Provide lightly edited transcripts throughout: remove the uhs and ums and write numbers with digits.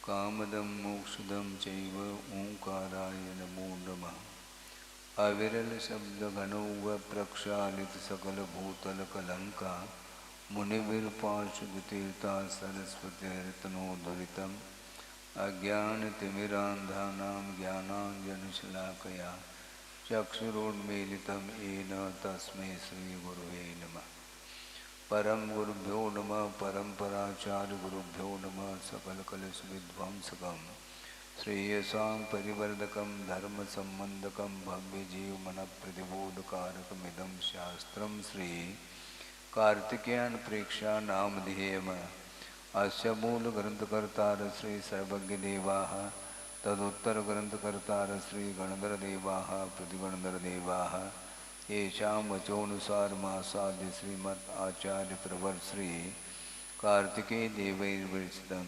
कामदं मोक्षदं चैव ओंकाराय नमो नमः। अविरल शब्द घनौघ प्रक्षालित सकल भूतल कलंका मुनिविरपाशुतीर्था सरस्वतीर्तनोद्धरितम् अज्ञानतिमिरान्धानां ज्ञानाञ्जनशलाकया चक्षुरुन्मीलितं येन तस्मै श्रीगुरुवे नमः। परम गुरुभ्यो नमः। परम्पराचार्य गुरुभ्यो नमः। सकलकलशविध्वंसकं श्रेयसां परिवर्धकं धर्मसम्बन्धकं भव्यजीवमनप्रतिबोधकारकमिदं शास्त्रं श्री कार्तिकेयन प्रेक्षा नामधेयम्। अस्य मूलग्रन्थकर्तार श्री सर्वज्ञदेवाः तदुत्तरग्रन्थकर्तार श्री गणधरदेवाः प्रतिगणधरदेवाः येषां वचोनुसार मासाद्य श्रीमद् आचार्य प्रवर श्री कार्तिकेय देवैर्विरचितं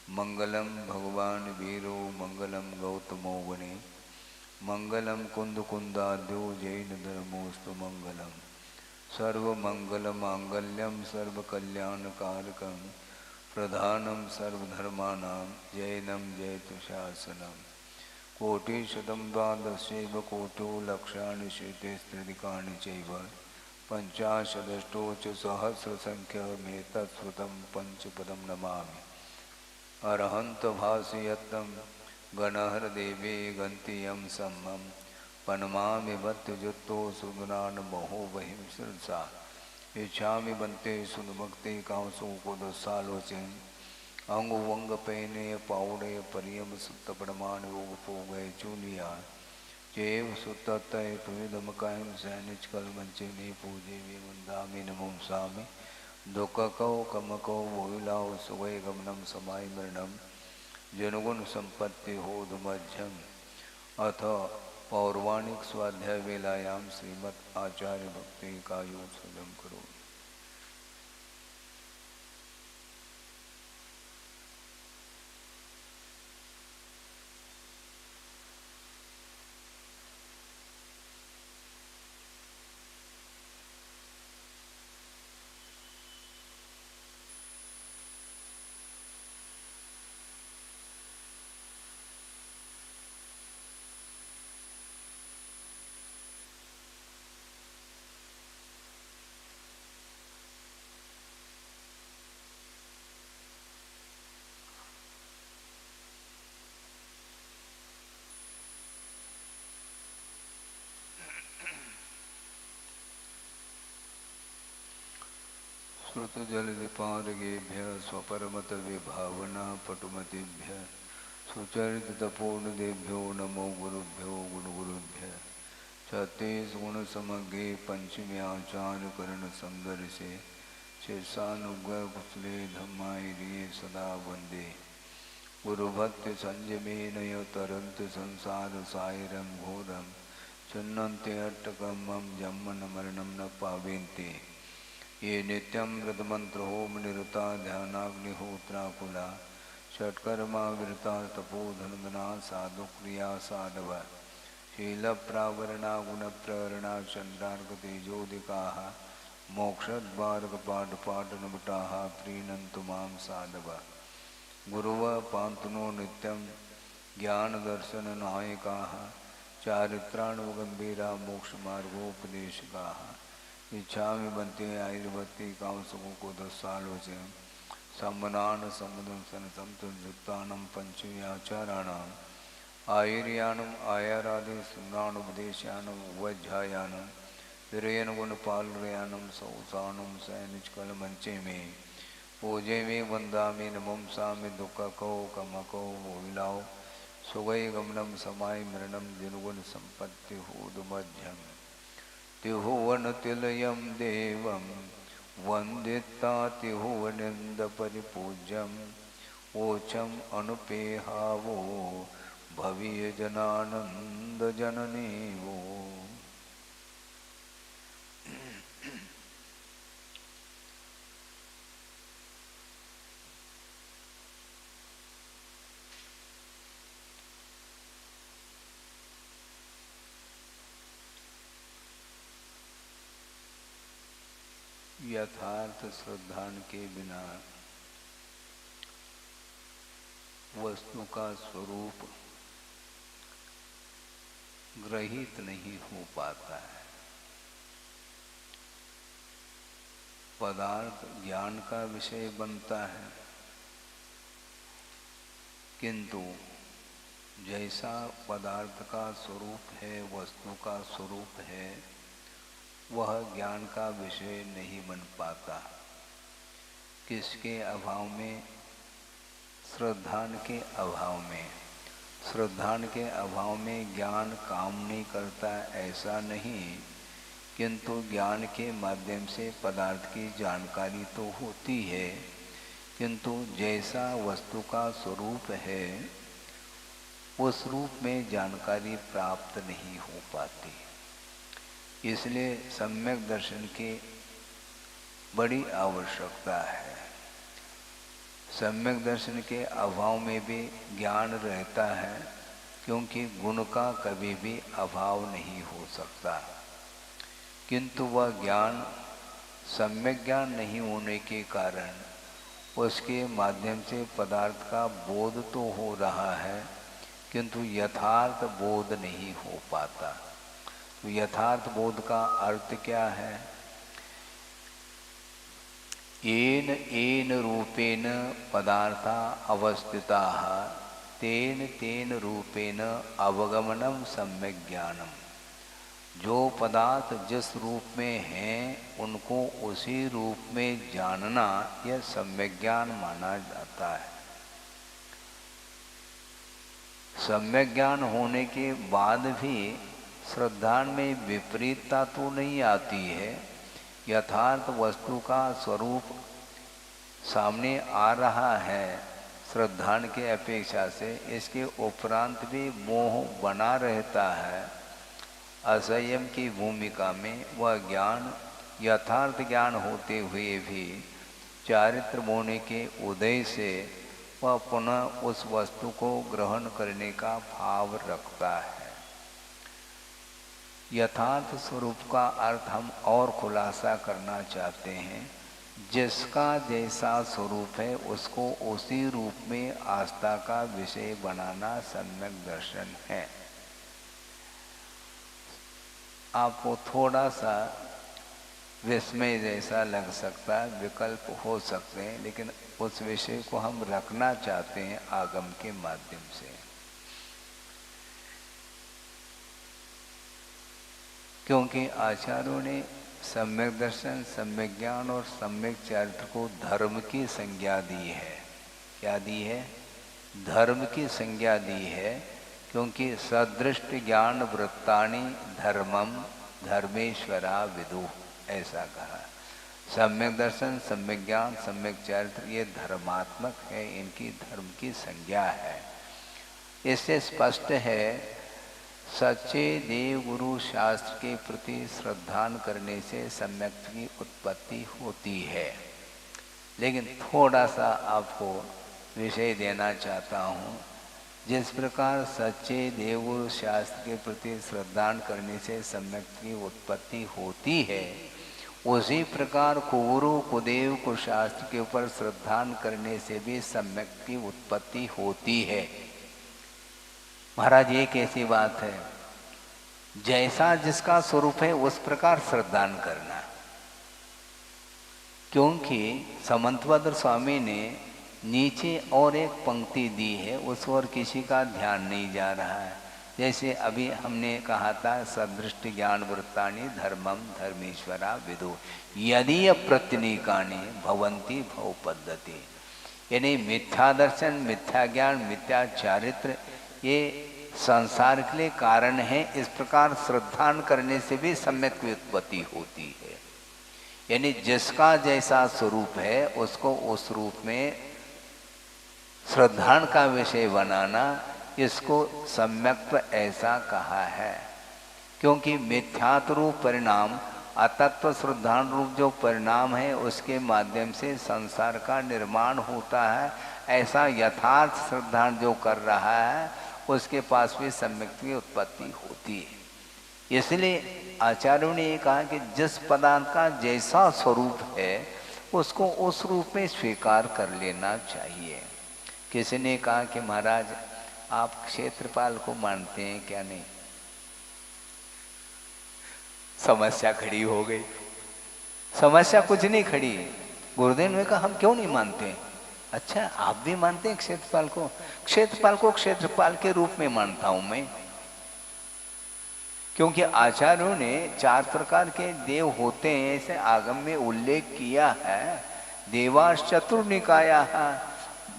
मंगलम भगवान वीरो मंगलम गौतमो वने मंगलम कुंदकुंदाद्यो जैन धर्मोस्तु मंगलम सर्वमंगलमांगल्यम सर्वकल्याणकारकं प्रधानं सर्वधर्माणां जैनं जयतु शासनम्। कोटिशतं द्वादशैव कोटो लक्षाणि शेतेस्त्रिदिकानि चैव पञ्चाशदष्टौ च सहस्रसङ्ख्यमेतत्स्वतं पञ्चपदं नमामि। अरहन्तभासयत्तं गणहरदेवे गन्तियं सम्मं पनमामि भक्तजुत्तो सुगुणान् महोवहिं शिरसा इच्छामि बन्ते सुनभक्ति कांसो को दसालोचन अंग वंग पैने पाउडे परियम सुत्त पड़मान योग पोगय चूलिया जेव सुत्त तय पुनिदम कायम सैनिच कल मंचे में पूजे वे वंदामि नमों सामि दुख कौ कम कौ वोइलाओ सुगय गमनम समाय मरणम जनगुण संपत्ति हो मध्यम। अथ पौर्वाणिक स्वाध्याय वेलायाम श्रीमद् आचार्य भक्ति का योग सुगम करो। श्रुतजलनिपारगेभ्यः स्वपरमत विभावना पटुमतिभ्यः सुचरितपूर्णदेभ्यो नमो गुरुभ्यो गुरुगुरुभ्यः। छत्तीस गुण समग्रे पंचम्याचार्य करण संदर्शे शीर्षानुग्रह कुशले धम्मायिरिये सदा वंदे गुरुभक्ति संयमेन तरन्त संसार सायरं घोरं चिन्नन्ते अट्टकमं जन्मन मरणं न पावेन्ते ये नित्यं व्रतमंत्र होम निरता ध्यानाग्निहोत्राकुला षट्कर्मा विरता तपोधनदना साधुक्रिया साधव शील प्रावरणा गुण प्रेरणा चंद्रार्क तेजोदिकाः मोक्षद्वारक पाठ पाटनभटाः प्रीणन्तु मां साधव गुरुव पान्तुनो नित्यं ज्ञानदर्शन नायकाः चारित्राणुगंभीरा मोक्षमार्गोपदेशकाः इच्छामि बन्ते आयुर्भक्ति कामसुखों को दसालोचन सम्मनान सम्मदं सनसंतुजुक्तानं पंचम्याचाराणाम् आयुर्यानम् आयारादि सुम्राणुपदेशानं वज्झायानं विरयन गुणपालयानं सौसानं सैनिचकलमंचे में पूजे में वंदामि नमों सामि दुःखको कमको वोइलाओ सुगय गमनम समाय मरणम जिनुगुण संपत्ति होदुमध्यम तिहुवन तिलयम देवं वंदिता तिहुवनिंद परिपूज्यम ओचम अनुपेहावो भवीय जनानंद जननी वो। यथार्थ श्रद्धान के बिना वस्तु का स्वरूप ग्रहित नहीं हो पाता है। पदार्थ ज्ञान का विषय बनता है, किंतु जैसा पदार्थ का स्वरूप है, वस्तु का स्वरूप है, वह ज्ञान का विषय नहीं बन पाता। किसके अभाव में? श्रद्धान के अभाव में। श्रद्धान के अभाव में ज्ञान काम नहीं करता ऐसा नहीं, किंतु ज्ञान के माध्यम से पदार्थ की जानकारी तो होती है, किंतु जैसा वस्तु का स्वरूप है उस रूप में जानकारी प्राप्त नहीं हो पाती। इसलिए सम्यक दर्शन की बड़ी आवश्यकता है। सम्यक दर्शन के अभाव में भी ज्ञान रहता है, क्योंकि गुण का कभी भी अभाव नहीं हो सकता, किंतु वह ज्ञान सम्यक ज्ञान नहीं होने के कारण उसके माध्यम से पदार्थ का बोध तो हो रहा है, किंतु यथार्थ बोध नहीं हो पाता। तो यथार्थ बोध का अर्थ क्या है? येन रूपेण पदार्था अवस्थिताः तेन रूपेण अवगमनम सम्यक ज्ञानम। जो पदार्थ जिस रूप में हैं उनको उसी रूप में जानना यह सम्यक ज्ञान माना जाता है। सम्यक ज्ञान होने के बाद भी श्रद्धा में विपरीतता तो नहीं आती है। यथार्थ वस्तु का स्वरूप सामने आ रहा है श्रद्धान के अपेक्षा से, इसके उपरांत भी मोह बना रहता है। असंयम की भूमिका में वह ज्ञान यथार्थ ज्ञान होते हुए भी चारित्र होने के उदय से वह पुनः उस वस्तु को ग्रहण करने का भाव रखता है। यथार्थ स्वरूप का अर्थ हम और खुलासा करना चाहते हैं। जिसका जैसा स्वरूप है उसको उसी रूप में आस्था का विषय बनाना सम्यक दर्शन है। आपको थोड़ा सा विस्मय जैसा लग सकता है, विकल्प हो सकते हैं, लेकिन उस विषय को हम रखना चाहते हैं आगम के माध्यम से, क्योंकि आचार्यों ने सम्यक दर्शन, सम्यक ज्ञान और सम्यक चरित्र को धर्म की संज्ञा दी है। क्या दी है? धर्म की संज्ञा दी है, क्योंकि सदृष्ट ज्ञान वृत्तानि धर्मम धर्मेश्वरा विदु, ऐसा कहा। सम्यक दर्शन, सम्यक ज्ञान, सम्यक चरित्र ये धर्मात्मक है, इनकी धर्म की संज्ञा है। इससे स्पष्ट है सच्चे देव गुरु शास्त्र के प्रति श्रद्धान करने से सम्यक की उत्पत्ति होती है। लेकिन थोड़ा सा आपको विषय देना चाहता हूँ। जिस प्रकार सच्चे देव गुरु शास्त्र के प्रति श्रद्धान करने से सम्यक की उत्पत्ति होती है, उसी प्रकार कुगुरु कुदेव को शास्त्र के ऊपर श्रद्धान करने से भी सम्यक की उत्पत्ति होती है। महाराज ये कैसी बात है? जैसा जिसका स्वरूप है उस प्रकार श्रद्धान करना। क्योंकि समंतभद्र स्वामी ने नीचे और एक पंक्ति दी है, उस और किसी का ध्यान नहीं जा रहा है। जैसे अभी हमने कहा था सदृष्ट ज्ञान वृत्तानि धर्मम धर्मेश्वरा विदु यदि अप्रत्यनीकानि भवन्ति भव पद्धति। यानी मिथ्या दर्शन, मिथ्या ज्ञान, मिथ्या चारित्र ये संसार के लिए कारण है। इस प्रकार श्रद्धान करने से भी सम्यक की उत्पत्ति होती है। यानी जिसका जैसा स्वरूप है उसको उस रूप में श्रद्धान का विषय बनाना, इसको सम्यक्त्व ऐसा कहा है। क्योंकि मिथ्यात्व रूप परिणाम, अतत्व श्रद्धान रूप जो परिणाम है उसके माध्यम से संसार का निर्माण होता है। ऐसा यथार्थ श्रद्धान जो कर रहा है उसके पास भी सम्यक की उत्पत्ति होती है। इसलिए आचार्यों ने ये कहा कि जिस पदार्थ का जैसा स्वरूप है उसको उस रूप में स्वीकार कर लेना चाहिए। किसी ने कहा कि महाराज आप क्षेत्रपाल को मानते हैं क्या? नहीं। समस्या खड़ी हो गई। समस्या कुछ नहीं खड़ी। गुरुदेव ने कहा हम क्यों नहीं मानते? अच्छा आप भी मानते हैं क्षेत्रपाल को? क्षेत्रपाल को क्षेत्रपाल के रूप में मानता हूं मैं, क्योंकि आचार्यों ने 4 प्रकार के देव होते हैं ऐसे आगम में उल्लेख किया है। देवास चतुर्निकाया,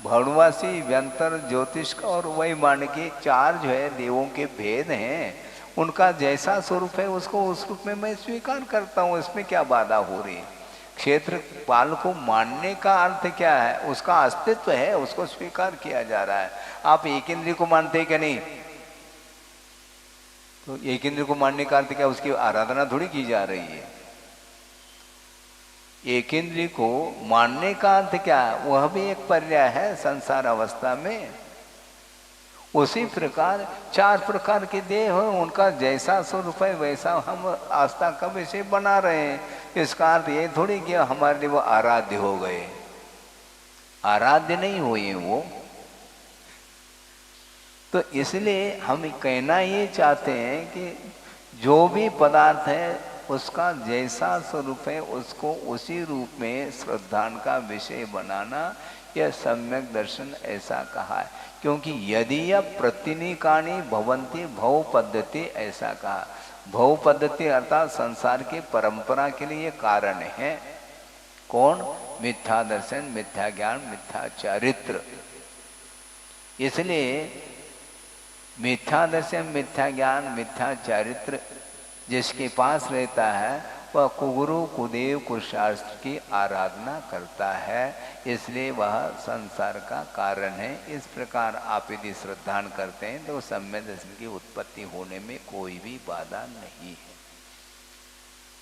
भौणवासी, व्यंतर, ज्योतिष और वैमानिकी 4 जो है देवों के भेद हैं। उनका जैसा स्वरूप है उसको उस रूप में मैं स्वीकार करता हूँ। इसमें क्या बाधा हो रही है? क्षेत्रपाल को मानने का अर्थ क्या है? उसका अस्तित्व है, उसको स्वीकार किया जा रहा है। आप एक इंद्रिय को मानते हैं क्या? नहीं। तो एक इंद्रिय को मानने का अर्थ क्या? उसकी आराधना थोड़ी की जा रही है। एक इंद्रिय को मानने का अर्थ क्या है? वह भी एक पर्याय है संसार अवस्था में। उसी प्रकार 4 प्रकार के देह हैं, उनका जैसा स्वरूप है वैसा हम आस्था का विषय बना रहे हैं। इसका अर्थ ये थोड़ी कि हमारे लिए वो आराध्य हो गए। आराध्य नहीं हुए वो। तो इसलिए हम कहना ये चाहते हैं कि जो भी पदार्थ है उसका जैसा स्वरूप है उसको उसी रूप में श्रद्धान का विषय बनाना, यह सम्यक दर्शन ऐसा कहा है। क्योंकि यदि यह प्रतिनिकानी भवंती भव पद्धति ऐसा कहा। भव पद्धति अर्थात संसार की परंपरा के लिए कारण है। कौन? मिथ्या दर्शन, मिथ्या ज्ञान, मिथ्या चारित्र। इसलिए मिथ्या दर्शन, मिथ्या ज्ञान, मिथ्या चारित्र जिसके पास रहता है वह कुगुरु कुदेव कुशास्त्र की आराधना करता है, इसलिए वह संसार का कारण है। इस प्रकार आप यदि श्रद्धान करते हैं तो सम्यक दर्शन की उत्पत्ति होने में कोई भी बाधा नहीं है।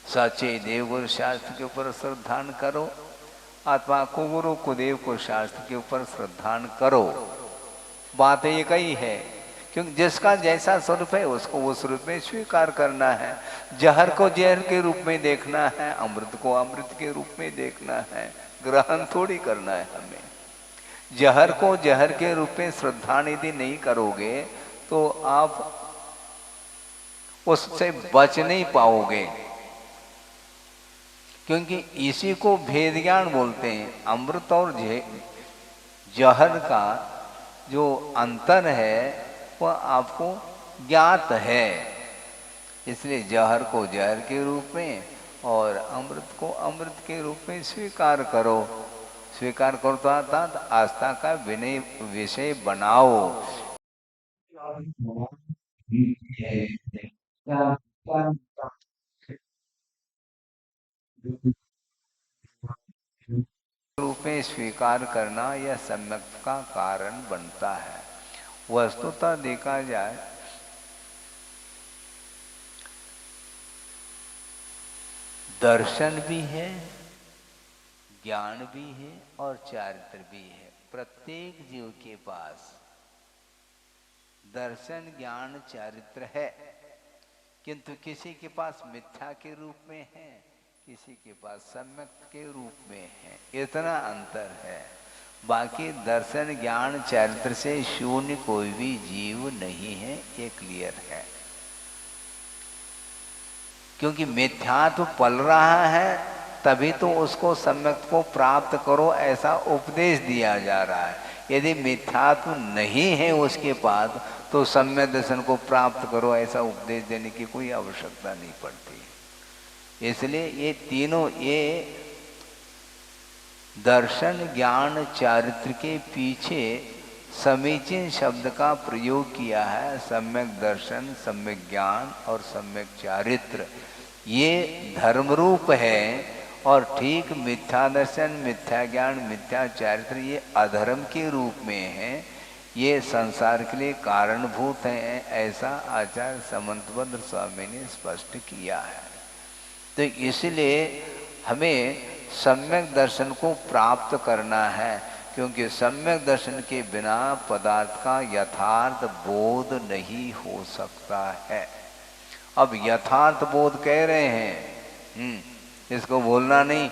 सच्चे देवगुरु शास्त्र के ऊपर श्रद्धान करो अथवा कुगुरु कुदेव कुशास्त्र के ऊपर श्रद्धान करो, बात एक ही है। क्योंकि जिसका जैसा स्वरूप है उसको उस रूप में स्वीकार करना है। जहर को जहर के रूप में देखना है, अमृत को अमृत के रूप में देखना है, ग्रहण थोड़ी करना है हमें। जहर को जहर के रूप में श्रद्धा निधि नहीं करोगे तो आप उससे बच नहीं पाओगे। क्योंकि इसी को भेद ज्ञान बोलते हैं। अमृत और जहर का जो अंतर है वह आपको ज्ञात है। इसलिए जहर को जहर के रूप में और अमृत को अमृत के रूप में स्वीकार करो। स्वीकार करो तो अर्थात आस्था का विनय विषय बनाओ। रूप में स्वीकार करना यह सम्यक का कारण बनता है। वस्तुतः देखा जाए दर्शन भी है, ज्ञान भी है और चारित्र भी है। प्रत्येक जीव के पास दर्शन ज्ञान चारित्र है, किंतु किसी के पास मिथ्या के रूप में है, किसी के पास सम्यक के रूप में है। इतना अंतर है। बाकी दर्शन ज्ञान चारित्र से शून्य कोई भी जीव नहीं है, ये क्लियर है। क्योंकि मिथ्यात्व पल रहा है तभी तो उसको सम्यक को प्राप्त करो ऐसा उपदेश दिया जा रहा है। यदि मिथ्यात्व नहीं है उसके पास तो सम्यक दर्शन को प्राप्त करो ऐसा उपदेश देने की कोई आवश्यकता नहीं पड़ती। इसलिए ये तीनों, ये दर्शन ज्ञान चारित्र के पीछे समीचीन शब्द का प्रयोग किया है। सम्यक दर्शन, सम्यक ज्ञान और सम्यक चारित्र ये धर्म रूप है। और ठीक मिथ्या दर्शन, मिथ्या ज्ञान, मिथ्या चारित्र ये अधर्म के रूप में है। ये संसार के लिए कारणभूत है, ऐसा आचार्य समंतभद्र स्वामी ने स्पष्ट किया है। तो इसलिए हमें सम्यक दर्शन को प्राप्त करना है, क्योंकि सम्यक दर्शन के बिना पदार्थ का यथार्थ बोध नहीं हो सकता है। अब यथार्थ बोध कह रहे हैं, इसको बोलना नहीं।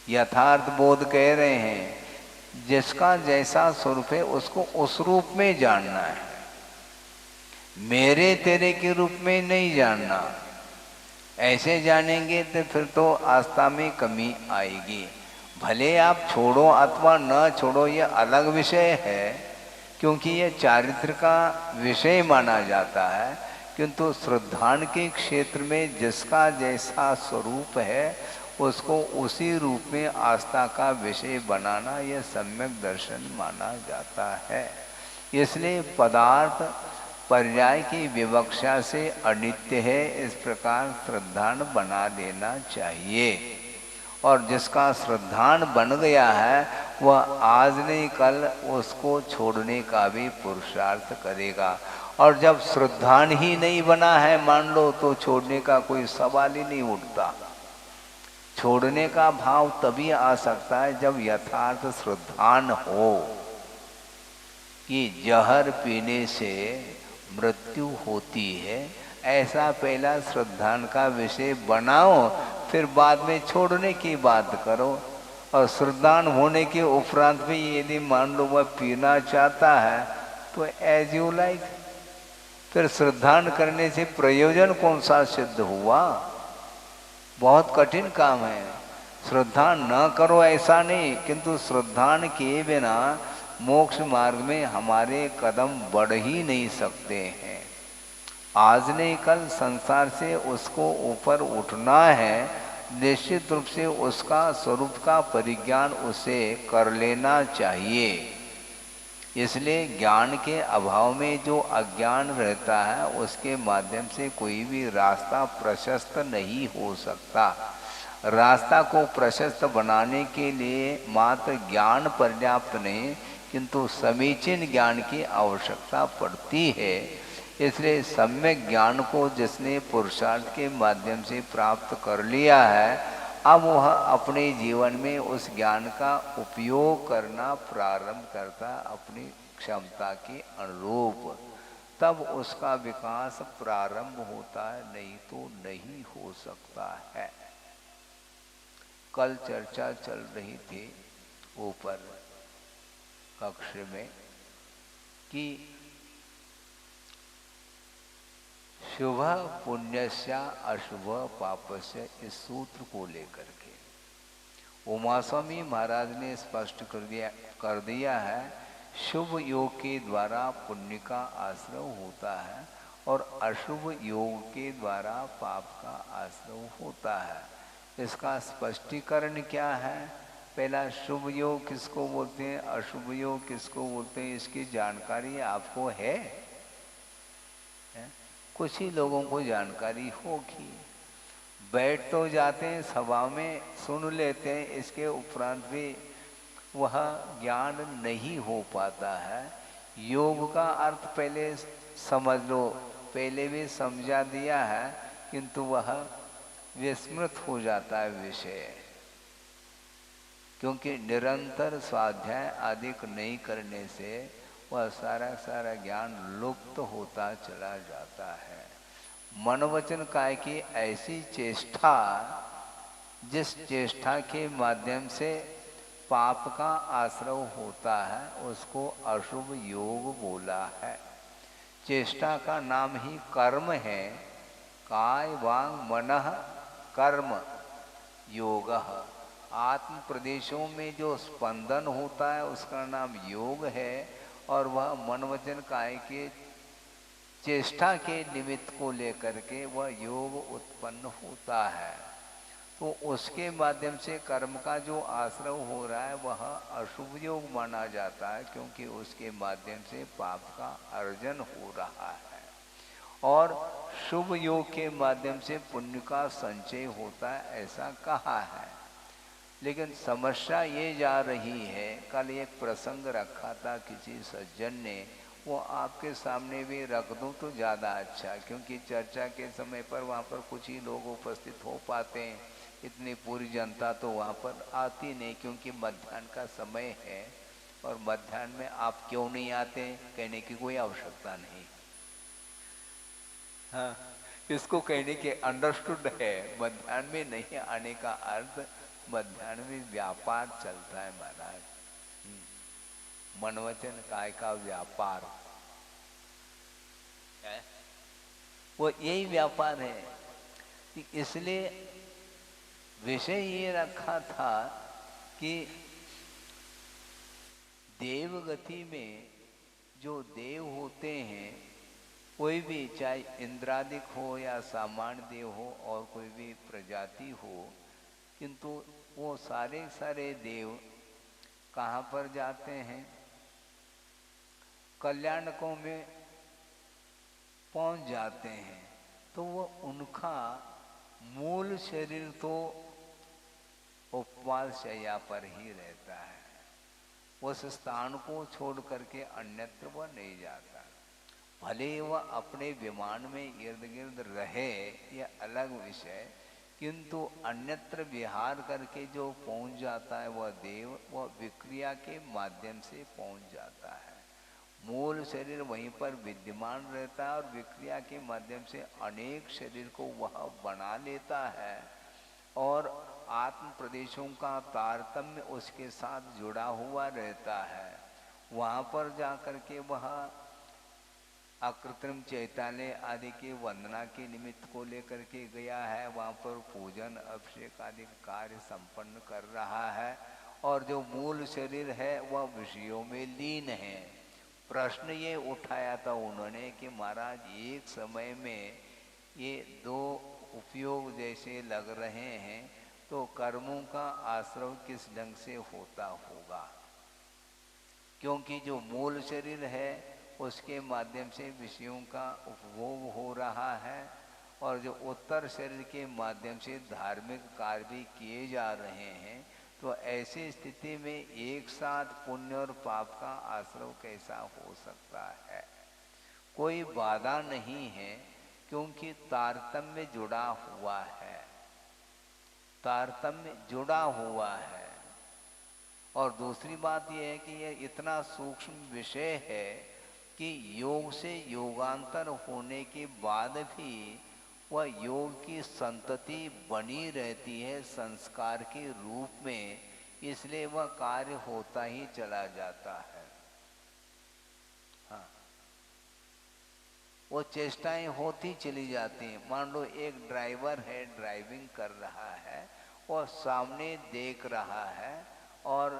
यथार्थ बोध कह रहे हैं, जिसका जैसा स्वरूप है उसको उस रूप में जानना है, मेरे तेरे के रूप में नहीं जानना। ऐसे जानेंगे तो फिर तो आस्था में कमी आएगी। भले आप छोड़ो अथवा न छोड़ो, ये अलग विषय है, क्योंकि ये चारित्र का विषय माना जाता है। किंतु श्रद्धान के क्षेत्र में जिसका जैसा स्वरूप है उसको उसी रूप में आस्था का विषय बनाना यह सम्यक दर्शन माना जाता है। इसलिए पदार्थ पर्याय की विवक्षा से अनित्य है, इस प्रकार श्रद्धान बना देना चाहिए। और जिसका श्रद्धान बन गया है वह आज नहीं कल उसको छोड़ने का भी पुरुषार्थ करेगा। और जब श्रद्धान ही नहीं बना है मान लो, तो छोड़ने का कोई सवाल ही नहीं उठता। छोड़ने का भाव तभी आ सकता है जब यथार्थ श्रद्धान हो कि जहर पीने से मृत्यु होती है, ऐसा पहला श्रद्धान का विषय बनाओ, फिर बाद में छोड़ने की बात करो। और श्रद्धान होने के उपरांत भी यदि मान लो वह पीना चाहता है तो एज यू लाइक, फिर श्रद्धान करने से प्रयोजन कौन सा सिद्ध हुआ? बहुत कठिन काम है। श्रद्धान न करो ऐसा नहीं, किंतु श्रद्धान के बिना मोक्ष मार्ग में हमारे कदम बढ़ ही नहीं सकते हैं। आज नहीं कल संसार से उसको ऊपर उठना है, निश्चित रूप से उसका स्वरूप का परिज्ञान उसे कर लेना चाहिए। इसलिए ज्ञान के अभाव में जो अज्ञान रहता है उसके माध्यम से कोई भी रास्ता प्रशस्त नहीं हो सकता। रास्ता को प्रशस्त बनाने के लिए मात्र ज्ञान पर्याप्त नहीं, किंतु समीचीन ज्ञान की आवश्यकता पड़ती है। इसलिए सम्यक ज्ञान को जिसने पुरुषार्थ के माध्यम से प्राप्त कर लिया है, अब वह अपने जीवन में उस ज्ञान का उपयोग करना प्रारंभ करता अपनी क्षमता के अनुरूप, तब उसका विकास प्रारंभ होता है, नहीं तो नहीं हो सकता है। कल चर्चा चल रही थी ऊपर कक्ष में कि शुभ पुण्यस्य अशुभ पापस्य, इस सूत्र को लेकर के उमास्वामी महाराज ने स्पष्ट कर दिया है। शुभ योग के द्वारा पुण्य का आश्रय होता है और अशुभ योग के द्वारा पाप का आश्रय होता है। इसका स्पष्टीकरण क्या है? पहला, शुभ योग किसको बोलते हैं, अशुभ योग किसको बोलते हैं, इसकी जानकारी आपको है? कुछ ही लोगों को जानकारी होगी। बैठ तो जाते हैं सभा में, सुन लेते हैं, इसके उपरांत भी वह ज्ञान नहीं हो पाता है। योग का अर्थ पहले समझ लो, पहले भी समझा दिया है, किंतु वह विस्मृत हो जाता है विषय, क्योंकि निरंतर स्वाध्याय आदि नहीं करने से वह सारा ज्ञान लुप्त होता चला जाता है। मन वचन काय की ऐसी चेष्टा, जिस चेष्टा के माध्यम से पाप का आश्रय होता है, उसको अशुभ योग बोला है। चेष्टा का नाम ही कर्म है। काय वांग मनः कर्म योगः। आत्म प्रदेशों में जो स्पंदन होता है उसका नाम योग है, और वह मन वचन काय के चेष्टा के निमित्त को लेकर के वह योग उत्पन्न होता है। तो उसके माध्यम से कर्म का जो आश्रय हो रहा है वह अशुभ योग माना जाता है, क्योंकि उसके माध्यम से पाप का अर्जन हो रहा है। और शुभ योग के माध्यम से पुण्य का संचय होता है, ऐसा कहा है। लेकिन समस्या ये जा रही है, कल एक प्रसंग रखा था किसी सज्जन ने, वो आपके सामने भी रख दूं तो ज़्यादा अच्छा, क्योंकि चर्चा के समय पर वहाँ पर कुछ ही लोग उपस्थित हो पाते हैं, इतनी पूरी जनता तो वहाँ पर आती नहीं, क्योंकि मध्याह्न का समय है। और मध्याह्न में आप क्यों नहीं आते कहने की कोई आवश्यकता नहीं। हाँ, इसको कहने के अंडरस्टूड है। मध्याह्न में नहीं आने का अर्थ मध्याह्न में व्यापार चलता है महाराज, मन वचन काय का व्यापार है, वो यही व्यापार है। कि इसलिए विषय ये रखा था कि देवगति में जो देव होते हैं, कोई भी चाहे इंद्रादिक हो या सामान्य देव हो और कोई भी प्रजाति हो, किंतु वो सारे सारे देव कहाँ पर जाते हैं? कल्याणकों में पहुंच जाते हैं। तो वो उनका मूल शरीर तो उपवास शैया पर ही रहता है, उस स्थान को छोड़ करके अन्यत्र वह नहीं जाता। भले वह अपने विमान में इर्द गिर्द रहे, यह अलग विषय, किंतु अन्यत्र विहार करके जो पहुंच जाता है वह देव, वह विक्रिया के माध्यम से पहुंच जाता है। मूल शरीर वहीं पर विद्यमान रहता है और विक्रिया के माध्यम से अनेक शरीर को वह बना लेता है और आत्म प्रदेशों का तारतम्य उसके साथ जुड़ा हुआ रहता है। वहाँ पर जाकर के वह अकृत्रिम चैतालय आदि की वंदना के निमित्त को लेकर के गया है, वहाँ पर पूजन अभिषेक आदि कार्य संपन्न कर रहा है और जो मूल शरीर है वह विषयों में लीन है। प्रश्न ये उठाया था उन्होंने कि महाराज एक समय में ये दो उपयोग जैसे लग रहे हैं, तो कर्मों का आश्रय किस ढंग से होता होगा? क्योंकि जो मूल शरीर है उसके माध्यम से विषयों का उपभोग हो रहा है और जो उत्तर शरीर के माध्यम से धार्मिक कार्य भी किए जा रहे हैं, तो ऐसी स्थिति में एक साथ पुण्य और पाप का आश्रय कैसा हो सकता है? कोई बाधा नहीं है, क्योंकि तारतम्य जुड़ा हुआ है, तारतम्य जुड़ा हुआ है। और दूसरी बात यह है कि यह इतना सूक्ष्म विषय है कि योग से योगांतर होने के बाद भी वह योग की संतति बनी रहती है संस्कार के रूप में, इसलिए वह कार्य होता ही चला जाता है। हाँ, वो चेष्टाएं होती चली जाती हैं। मान लो एक ड्राइवर है, ड्राइविंग कर रहा है और सामने देख रहा है और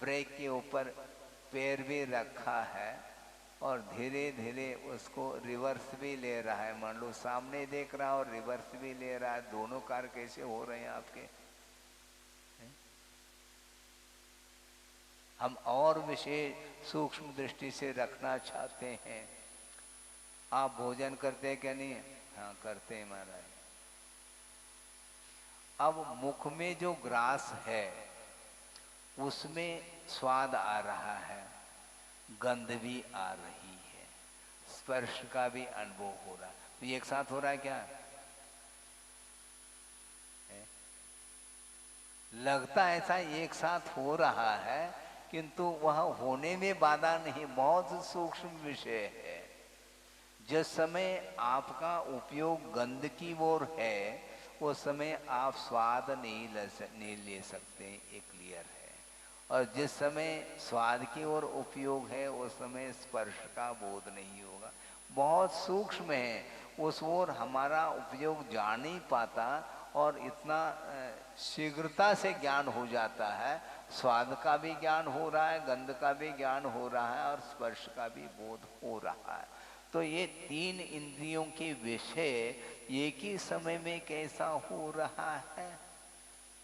ब्रेक के ऊपर पैर भी रखा है और धीरे धीरे उसको रिवर्स भी ले रहा है। मान लो सामने देख रहा है और रिवर्स भी ले रहा है, दोनों कार कैसे हो रहे हैं आपके? हम और विशेष सूक्ष्म दृष्टि से रखना चाहते हैं। आप भोजन करते हैं क्या? नहीं? हाँ करते हैं महाराज। अब मुख में जो ग्रास है उसमें स्वाद आ रहा है, गंध भी आ रही है, स्पर्श का भी अनुभव हो रहा है। तो ये एक साथ हो रहा है क्या? लगता ऐसा एक साथ हो रहा है, किंतु वह होने में बाधा नहीं, बहुत सूक्ष्म विषय है। जिस समय आपका उपयोग गंध की ओर है, उस समय आप स्वाद नहीं ले सकते, ये क्लियर है। और जिस समय स्वाद की ओर उपयोग है, उस समय स्पर्श का बोध नहीं होगा। बहुत सूक्ष्म है, उस ओर हमारा उपयोग जा नहीं पाता और इतना शीघ्रता से ज्ञान हो जाता है। स्वाद का भी ज्ञान हो रहा है, गंध का भी ज्ञान हो रहा है और स्पर्श का भी बोध हो रहा है। तो ये तीन इंद्रियों के विषय एक ही समय में कैसा हो रहा है?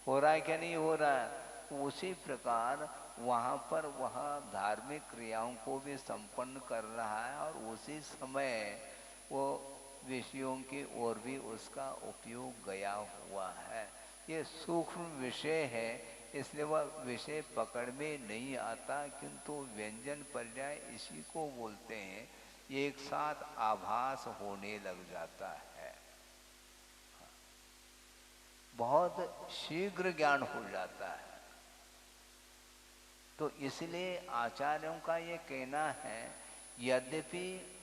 हो रहा है क्या नहीं हो रहा है? उसी प्रकार वहाँ पर वह धार्मिक क्रियाओं को भी संपन्न कर रहा है और उसी समय वो विषयों की ओर भी उसका उपयोग गया हुआ है। ये सूक्ष्म विषय है, इसलिए वह विषय पकड़ में नहीं आता, किंतु व्यंजन पर्याय इसी को बोलते हैं। एक साथ आभास होने लग जाता है, बहुत शीघ्र ज्ञान हो जाता है। तो इसलिए आचार्यों का ये कहना है, यद्यपि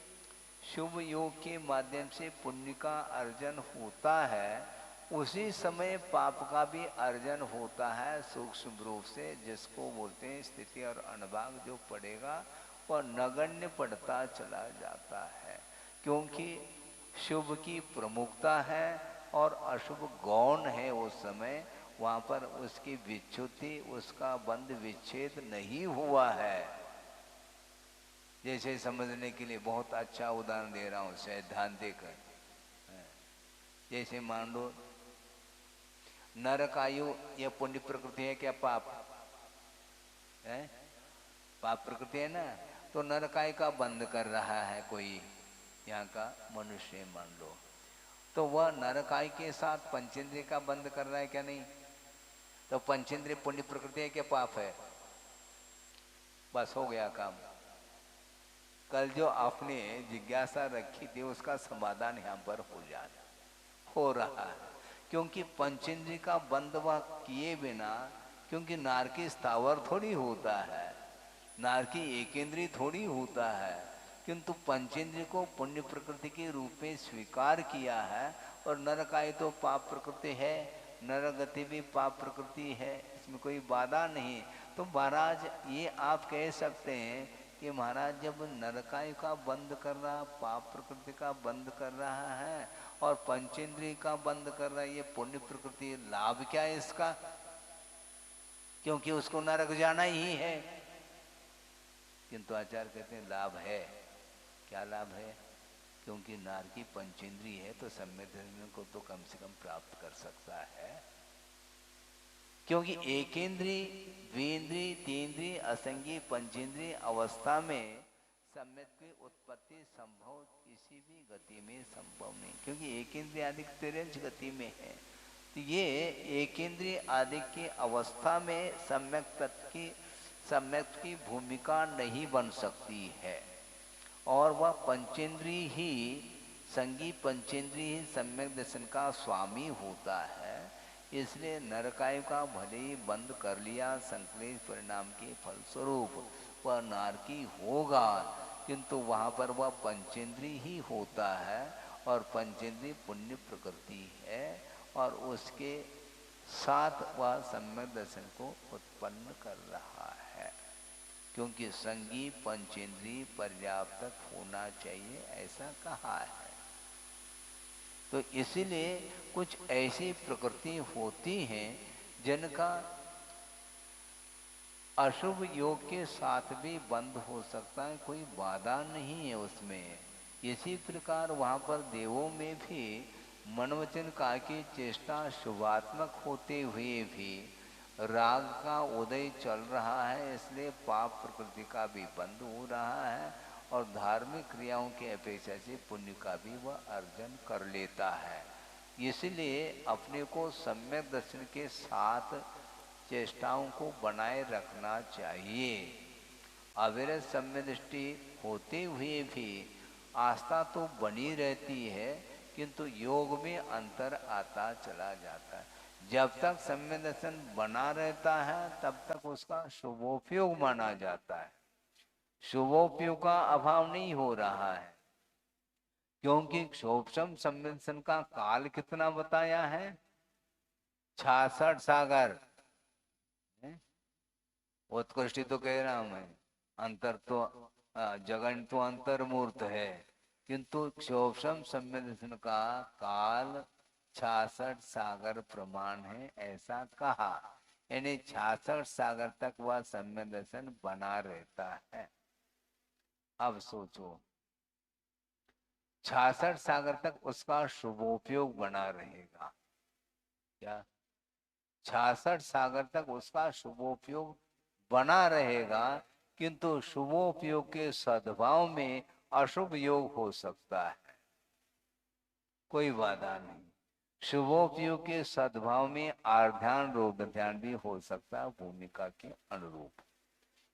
शुभ योग के माध्यम से पुण्य का अर्जन होता है, उसी समय पाप का भी अर्जन होता है सूक्ष्म रूप से, जिसको बोलते हैं स्थिति और अनुभाग। जो पड़ेगा वह नगण्य पड़ता चला जाता है, क्योंकि शुभ की प्रमुखता है और अशुभ गौण है। उस समय वहाँ पर उसकी विच्युति, उसका बंध विच्छेद नहीं हुआ है। जैसे समझने के लिए बहुत अच्छा उदाहरण दे रहा हूँ सैद्धांतिक। जैसे मान लो नरक आयु यह पुण्य प्रकृति है क्या पाप है? पाप प्रकृति है ना। तो नरक आयु का बंद कर रहा है कोई यहाँ का मनुष्य मान लो, तो वह नरक आयु के साथ पंचेंद्रिय का बंद कर रहा है क्या? नहीं। तो पंचेंद्रिय पुण्य प्रकृति है क्या पाप है? बस हो गया काम। कल जो आपने जिज्ञासा रखी थी उसका समाधान यहाँ पर हो रहा है, क्योंकि पंचेंद्रिय का बंद वह किए बिना, क्योंकि नारकी स्थावर थोड़ी होता है, नारकी एकेंद्रीय थोड़ी होता है, किंतु पंचेंद्रिय को पुण्य प्रकृति के रूप में स्वीकार किया है। और नरकाय तो पाप प्रकृति है, नरगति भी पाप प्रकृति है, इसमें कोई बाधा नहीं। तो महाराज ये आप कह सकते हैं कि महाराज जब नरकाय का बंद कर रहा, पाप प्रकृति का बंद कर रहा है और पंचेंद्रिय का बंद कर रहा है, ये पुण्य प्रकृति, लाभ क्या है इसका? क्योंकि उसको नरक जाना ही है। किंतु आचार्य कहते हैं लाभ है। क्या लाभ है? क्योंकि नारकी पंचेंद्रिय है तो सम्यक दर्शन को तो कम से कम प्राप्त कर सकता है, क्योंकि एकेंद्रीय, द्विंद्रीय, तीन्द्रीय, असंगी, पंचेंद्रीय अवस्था में सम्यक की उत्पत्ति संभव किसी भी गति में संभव नहीं, क्योंकि एकेंद्रीय आदि तिरंज गति में है। तो ये एकेंद्रीय आदि की अवस्था में सम्यक की भूमिका नहीं बन सकती है, और वह पंचेंद्रीय ही, संगी पंचेंद्रीय ही सम्यक दर्शन का स्वामी होता है। इसलिए नरकायु का भले ही बंद कर लिया संकलेश परिणाम के फलस्वरूप, वह नारकी होगा, किंतु वहाँ पर वह पंचेंद्रीय ही होता है, और पंचेंद्रीय पुण्य प्रकृति है, और उसके साथ वह सम्यक दर्शन को उत्पन्न कर रहा है, क्योंकि संगी पंचेंद्रीय पर्याप्त होना चाहिए ऐसा कहा है। तो इसीलिए कुछ ऐसी प्रकृति होती हैं जिनका अशुभ योग के साथ भी बंद हो सकता है, कोई बाधा नहीं है उसमें। इसी प्रकार वहाँ पर देवों में भी मनवचन काल की चेष्टा शुभात्मक होते हुए भी राग का उदय चल रहा है, इसलिए पाप प्रकृति का भी बंद हो रहा है, और धार्मिक क्रियाओं की अपेक्षा से पुण्य का भी वह अर्जन कर लेता है। इसलिए अपने को सम्यक दर्शन के साथ चेष्टाओं को बनाए रखना चाहिए। अविरत सम्यक दृष्टि होते हुए भी आस्था तो बनी रहती है, किंतु योग में अंतर आता चला जाता है। जब तक सम्यक दर्शन बना रहता है तब तक उसका शुभोपयोग माना जाता है, शुभोपयोग का अभाव नहीं हो रहा है, क्योंकि क्षोभम सम्यक दर्शन का काल कितना बताया है? 66 सागर। उत्कृष्टि तो कह रहा हूं मैं, अंतर तो जगन तो अंतर्मूर्त है, किंतु क्षोभम सम्यक दर्शन का काल 66 सागर प्रमाण है ऐसा कहा, यानी 66 सागर तक वह सम्यक दर्शन बना रहता है। अब सोचो 66 सागर तक उसका शुभोपयोग बना रहेगा क्या? 66 सागर तक उसका शुभोपयोग बना रहेगा, किंतु शुभोपयोग के सद्भाव में अशुभ योग हो सकता है, कोई बाधा नहीं। शुभोपयोग के सद्भाव में आर्ध्यान रोध ध्यान भी हो सकता है भूमिका के अनुरूप।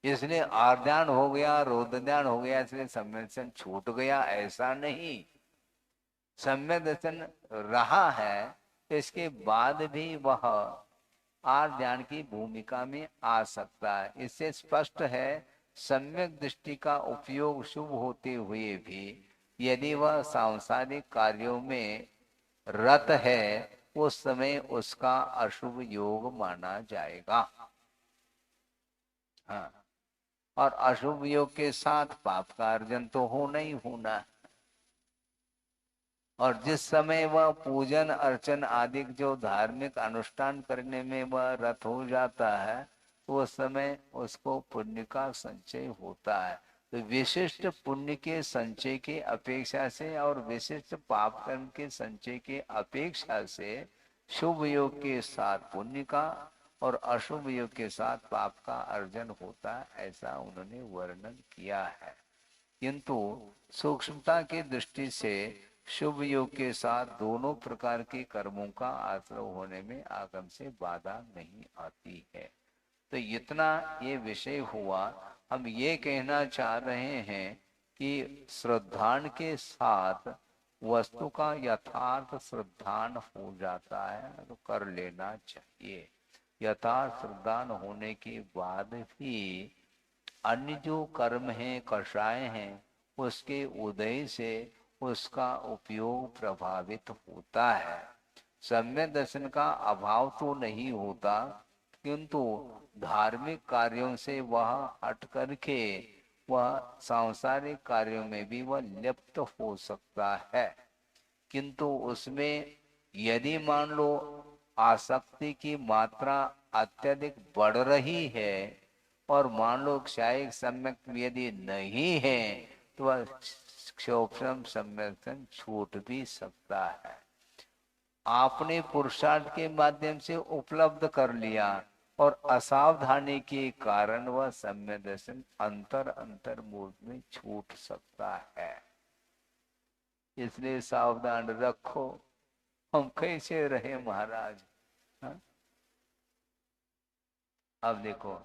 इसलिए आर्ध्यान हो गया, रोध ध्यान हो गया, इसलिए सम्यक दर्शन छूट गया ऐसा नहीं। सम्यक दर्शन रहा है, इसके बाद भी वह आर्ध्यान की भूमिका में आ सकता है। इससे स्पष्ट है सम्यक दृष्टि का उपयोग शुभ होते हुए भी यदि वह सांसारिक कार्यों में रत है उस समय उसका अशुभ योग माना जाएगा। हाँ, और अशुभ योग के साथ पाप का अर्जन तो होना ही होना। और जिस समय वह पूजन अर्चन आदि जो धार्मिक अनुष्ठान करने में वह रत हो जाता है, तो उस समय उसको पुण्य का संचय होता है। तो विशिष्ट पुण्य के संचय की अपेक्षा से और विशिष्ट पाप कर्म के संचय की अपेक्षा से शुभ योग के साथ पुण्य का और अशुभ योग के साथ पाप का अर्जन होता है, ऐसा उन्होंने वर्णन किया है। किंतु सूक्ष्मता की दृष्टि से शुभ योग के साथ दोनों प्रकार के कर्मों का आश्रय होने में आगम से बाधा नहीं आती है। तो इतना ये विषय हुआ। हम ये कहना चाह रहे हैं कि श्रद्धान के साथ वस्तु का यथार्थ श्रद्धान हो जाता है तो कर लेना चाहिए। यथार्थ श्रद्धान होने के बाद भी अन्य जो कर्म है, कषाय हैं, उसके उदय से उसका उपयोग प्रभावित होता है। सम्यक दर्शन का अभाव तो नहीं होता, किंतु धार्मिक कार्यों से वह हट करके वह सांसारिक कार्यों में भी वह लिप्त हो सकता है। किंतु उसमें यदि मान लो आसक्ति की मात्रा अत्यधिक बढ़ रही है और मान लो क्षायिक सम्यक यदि नहीं है, तो वह क्षोभम सम्यक छूट भी सकता है। आपने पुरुषार्थ के माध्यम से उपलब्ध कर लिया और असावधानी के कारण वह सम्यक दर्शन अंतर अंतर मूर्त में छूट सकता है। इसलिए सावधान रखो। हम कैसे रहे महाराज? हा? अब देखो,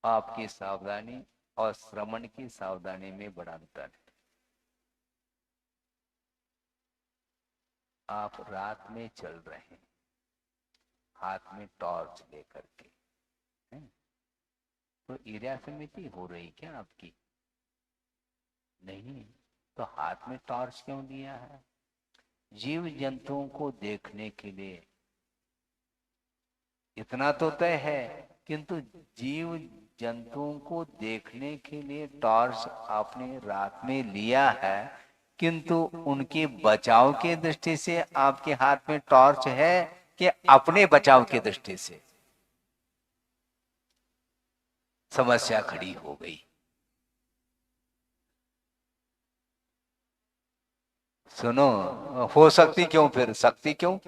आपकी सावधानी और श्रवण की सावधानी में बड़ा अंतर है। आप रात में चल रहे हैं, हाथ में टॉर्च लेकर के, है? तो एरिया समिति हो रही क्या आपकी? नहीं, तो हाथ में टॉर्च क्यों लिया है? जीव जंतुओं को देखने के लिए। इतना तो तय है, किंतु जीव जंतुओं को देखने के लिए टॉर्च आपने रात में लिया है, किंतु उनके बचाव की दृष्टि से आपके हाथ में टॉर्च है कि अपने बचाव की दृष्टि से? समस्या खड़ी हो गई। सुनो, हो सकती क्यों, फिर सकती क्यों,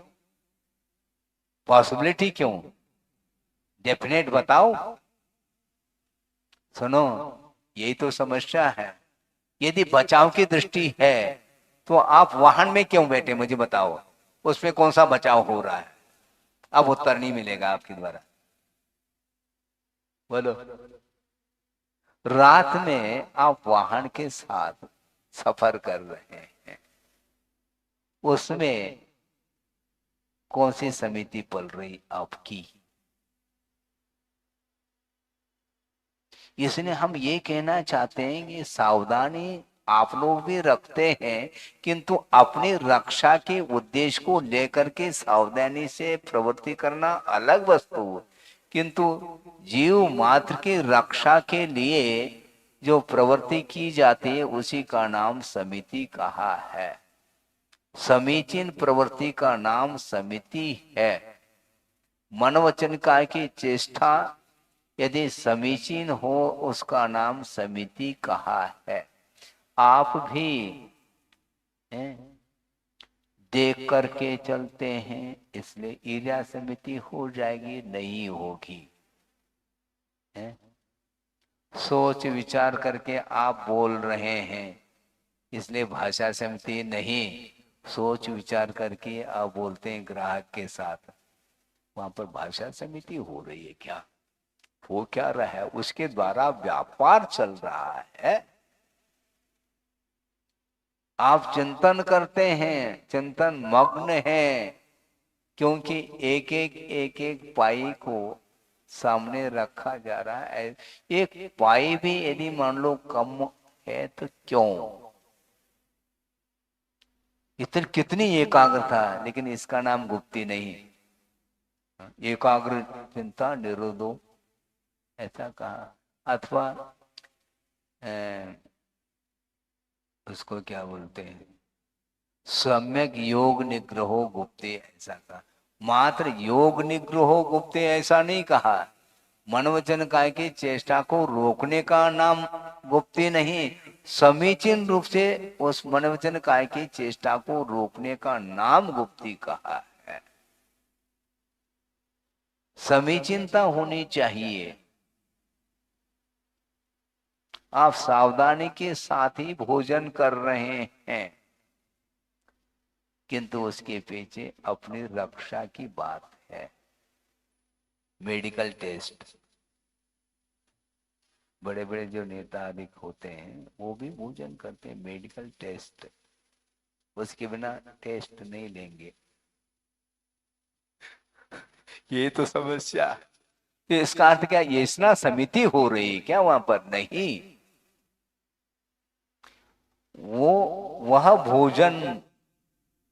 पॉसिबिलिटी क्यों, डेफिनेट बताओ। सुनो, यही तो समस्या है। यदि बचाव की दृष्टि है तो आप वाहन में क्यों बैठे, मुझे बताओ, उसमें कौन सा बचाव हो रहा है? अब उत्तर नहीं मिलेगा आपके द्वारा। बोलो। रात में आप वाहन के साथ सफर कर रहे हैं, उसमें कौन सी समिति पल रही आपकी? इसलिए हम ये कहना चाहते हैं कि सावधानी आप लोग भी रखते हैं, किंतु अपनी रक्षा के उद्देश्य को लेकर के सावधानी से प्रवृत्ति करना अलग वस्तु, किंतु जीव मात्र की रक्षा के लिए जो प्रवृत्ति की जाती है उसी का नाम समिति कहा है। समीचीन प्रवृत्ति का नाम समिति है। मन वचन काय की चेष्टा यदि समीचीन हो उसका नाम समिति कहा है। आप भी देख करके चलते हैं, इसलिए ईर्या समिति हो जाएगी, नहीं होगी। सोच विचार करके आप बोल रहे हैं, इसलिए भाषा समिति नहीं। सोच विचार करके आप बोलते हैं ग्राहक के साथ, वहां पर भाषा समिति हो रही है क्या? हो क्या रहा है? उसके द्वारा व्यापार चल रहा है। आप चिंतन करते हैं, चिंतन मग्न है, क्योंकि एक एक पाई को सामने रखा जा रहा है। एक पाई भी यदि मान लो कम है तो क्यों? इतनी कितनी एकाग्रता, लेकिन इसका नाम गुप्ती नहीं। एकाग्र चिंता निरोधो, ऐसा कहा। अथवा उसको क्या बोलते हैं, सम्यक योग निग्रहो गुप्ते, ऐसा कहा। मात्र योग निग्रहो गुप्ते ऐसा नहीं कहा। मन वचन काय की चेष्टा को रोकने का नाम गुप्ती नहीं, समीचीन रूप से उस मन वचन काय की चेष्टा को रोकने का नाम गुप्ती कहा है। समीचीनता होनी चाहिए। आप सावधानी के साथ ही भोजन कर रहे हैं, किंतु उसके पीछे अपनी रक्षा की बात है। मेडिकल टेस्ट, बड़े बड़े जो नेता अधिक होते हैं वो भी भोजन करते हैं, मेडिकल टेस्ट, उसके बिना टेस्ट नहीं लेंगे। ये तो समस्या। तो इसका अर्थ क्या, ये स्नान समिति हो रही क्या वहां पर? नहीं, वो वह भोजन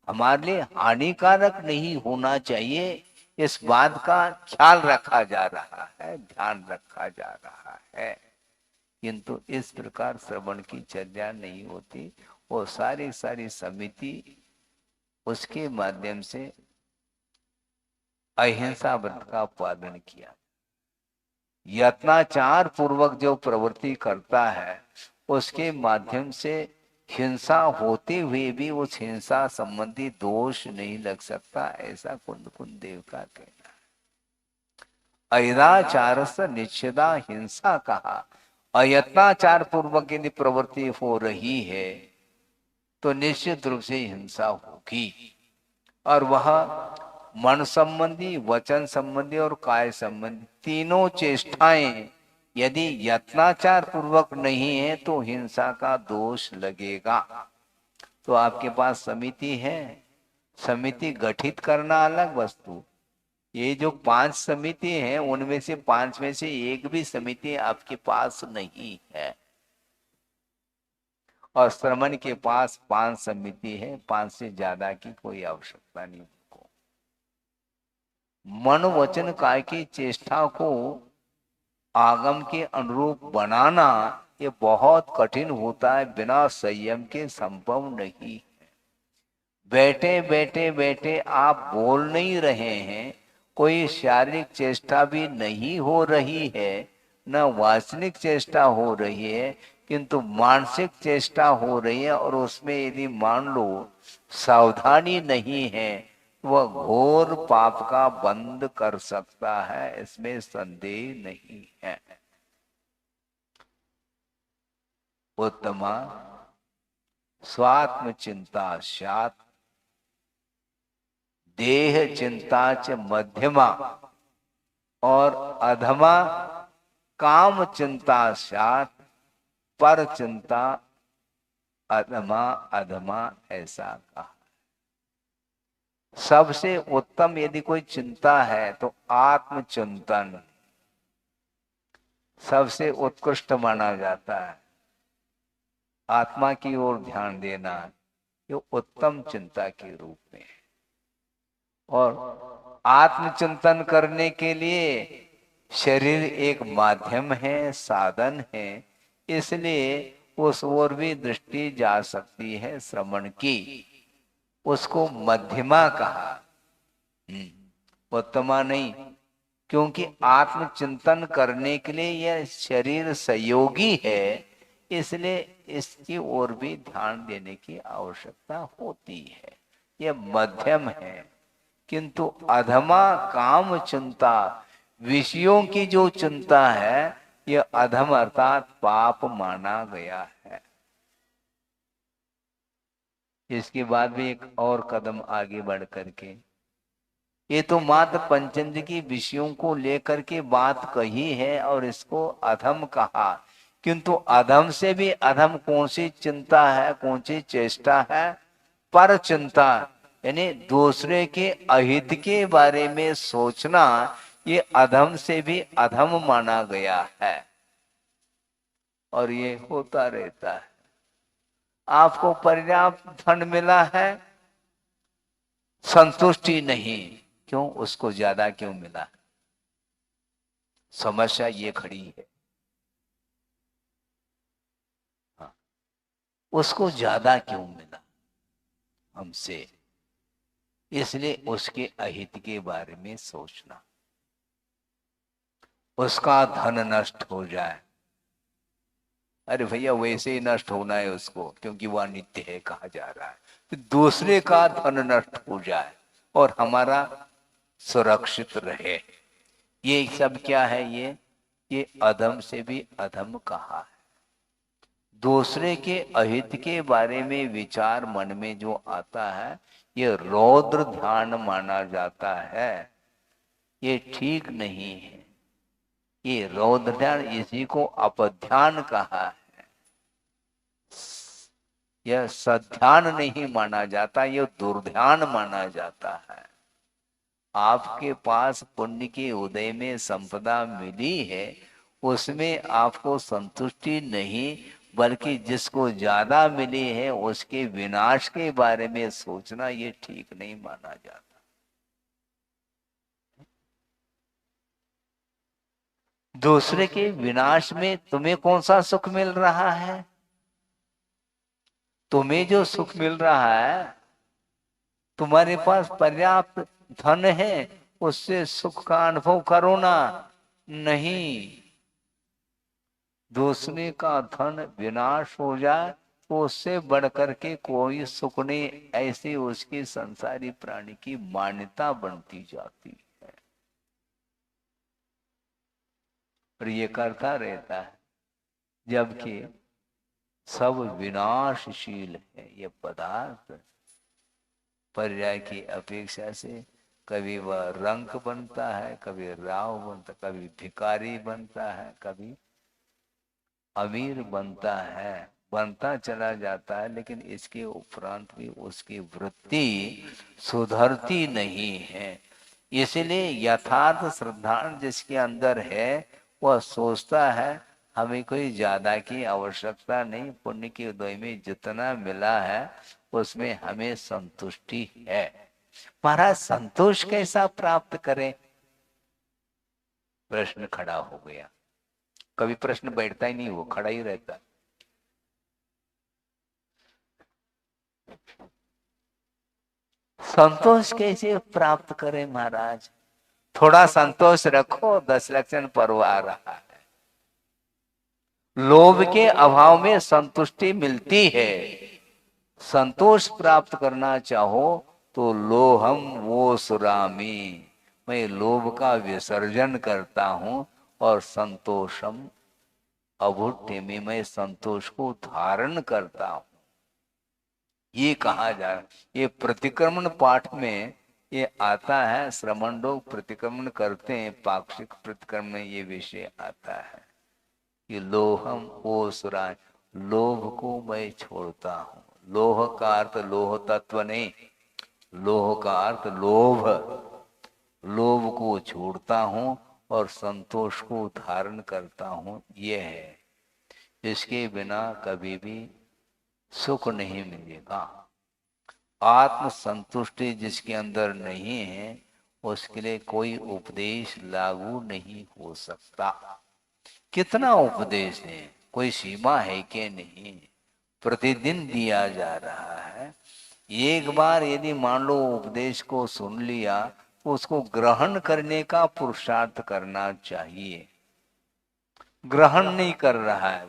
हमारे लिए हानिकारक नहीं होना चाहिए, इस बात का ख्याल रखा जा रहा है, ध्यान रखा जा रहा है। किंतु इस प्रकार श्रवण की चर्चा नहीं होती। वो सारी सारी समिति उसके माध्यम से अहिंसा व्रत का पालन किया। यत्नाचार पूर्वक जो प्रवृत्ति करता है उसके माध्यम से हिंसा होते हुए भी उस हिंसा संबंधी दोष नहीं लग सकता, ऐसा कुंद कुंद देव का कहना है। अयदाचार से निश्चिदा हिंसा कहा। अयत्नाचार पूर्वक यदि प्रवृत्ति हो रही है तो निश्चित रूप से हिंसा होगी, और वह मन संबंधी, वचन संबंधी और काय संबंधी तीनों चेष्टाएं यदि यत्नाचार पूर्वक नहीं है तो हिंसा का दोष लगेगा। तो आपके पास समिति है, समिति गठित करना अलग वस्तु। ये जो 5 समिति हैं उनमें से 5 में से एक भी समिति आपके पास नहीं है, और श्रमण के पास 5 समिति है, 5 से ज्यादा की कोई आवश्यकता नहीं। मन वचन काय की चेष्टा को आगम के अनुरूप बनाना ये बहुत कठिन होता है, बिना संयम के संभव नहीं है। बैठे बैठे बैठे आप बोल नहीं रहे हैं, कोई शारीरिक चेष्टा भी नहीं हो रही है, न वासनिक चेष्टा हो रही है, किंतु मानसिक चेष्टा हो रही है, और उसमें यदि मान लो सावधानी नहीं है वह घोर पाप का बंद कर सकता है, इसमें संदेह नहीं है। उत्तमा स्वात्म चिंता स्यात्, देह चिंता च मध्यमा, और अधमा काम चिंता स्यात्, पर चिंता अधमा अधमा, ऐसा कहा। सबसे उत्तम यदि कोई चिंता है तो आत्मचिंतन सबसे उत्कृष्ट माना जाता है। आत्मा की ओर ध्यान देना ये उत्तम चिंता के रूप में है। और आत्मचिंतन करने के लिए शरीर एक माध्यम है, साधन है, इसलिए उस ओर भी दृष्टि जा सकती है श्रवण की। उसको मध्यमा कहा, उत्तमा नहीं, क्योंकि आत्मचिंतन करने के लिए यह शरीर सहयोगी है, इसलिए इसकी ओर भी ध्यान देने की आवश्यकता होती है। यह मध्यम है। किंतु अधमा काम चिंता, विषयों की जो चिंता है यह अधम अर्थात पाप माना गया है। इसके बाद भी एक और कदम आगे बढ़ करके, ये तो मात्र पंचेंद्र की विषयों को लेकर के बात कही है और इसको अधम कहा, किंतु अधम से भी अधम कौन सी चिंता है, कौन सी चेष्टा है? पर चिंता, यानी दूसरे के अहित के बारे में सोचना, ये अधम से भी अधम माना गया है, और ये होता रहता है। आपको पर्याप्त धन मिला है, संतुष्टि नहीं, क्यों? उसको ज्यादा क्यों मिला? समस्या ये खड़ी है। हाँ, उसको ज्यादा क्यों मिला हमसे, इसलिए उसके अहित के बारे में सोचना, उसका धन नष्ट हो जाए। अरे भैया वैसे ही नष्ट होना है उसको, क्योंकि वह नित्य है कहा जा रहा है। तो दूसरे का धन नष्ट हो जाए और हमारा सुरक्षित रहे, ये सब क्या है? ये अधम से भी अधम कहा है। दूसरे के अहित के बारे में विचार मन में जो आता है, ये रौद्र ध्यान माना जाता है। ये ठीक नहीं है। ये रौद्र ध्यान, इसी को अपध्यान कहा है। यह सध्यान नहीं माना जाता, यह दुर्ध्यान माना जाता है। आपके पास पुण्य के उदय में संपदा मिली है, उसमें आपको संतुष्टि नहीं, बल्कि जिसको ज्यादा मिली है उसके विनाश के बारे में सोचना, ये ठीक नहीं माना जाता। दूसरे के विनाश में तुम्हें कौन सा सुख मिल रहा है? तुम्हें जो सुख मिल रहा है, तुम्हारे पास पर्याप्त धन है, उससे सुख का अनुभव करो ना। नहीं, दूसरे का धन विनाश हो जाए तो उससे बढ़कर के कोई सुख नहीं, ऐसी उसकी संसारी प्राणी की मान्यता बनती जाती है। और ये करता रहता है, जबकि सब विनाशशील है। ये पदार्थ पर्याय की अपेक्षा से कभी वह रंक बनता है, कभी राव बनता, कभी भिखारी बनता है, कभी अमीर बनता है, बनता चला जाता है। लेकिन इसके उपरांत भी उसकी वृत्ति सुधरती नहीं है। इसलिए यथार्थ श्रद्धांत जिसके अंदर है, वह सोचता है हमें कोई ज्यादा की आवश्यकता नहीं, पुण्य के उदय में जितना मिला है उसमें हमें संतुष्टि है। महाराज संतोष कैसा प्राप्त करें? प्रश्न खड़ा हो गया। कभी प्रश्न बैठता ही नहीं, वो खड़ा ही रहता। संतोष कैसे प्राप्त करें महाराज? थोड़ा संतोष रखो, 10 लक्षण पर्व आ रहा है। लोभ के अभाव में संतुष्टि मिलती है। संतोष प्राप्त करना चाहो तो लोहम वो सुरामी, मैं लोभ का विसर्जन करता हूं और संतोषम अभुट्य में मैं संतोष को धारण करता हूं, ये कहा जा रहा। ये प्रतिक्रमण पाठ में ये आता है। श्रमण लोग प्रतिक्रमण करते हैं, पाक्षिक प्रतिक्रमण में ये विषय आता है कि लोहम ओ सुराय, लोभ को मैं छोड़ता हूं। लोह का अर्थ लोह तत्व नहीं, लोह का अर्थ लोभ, लोभ को छोड़ता हूं और संतोष को धारण करता हूं, यह है। इसके बिना कभी भी सुख नहीं मिलेगा। आत्म संतुष्टि जिसके अंदर नहीं है, उसके लिए कोई उपदेश लागू नहीं हो सकता। कितना उपदेश है, कोई सीमा है कि नहीं? प्रतिदिन दिया जा रहा है। एक बार यदि मान लो उपदेश को सुन लिया, तो उसको ग्रहण करने का पुरुषार्थ करना चाहिए। ग्रहण नहीं कर रहा है,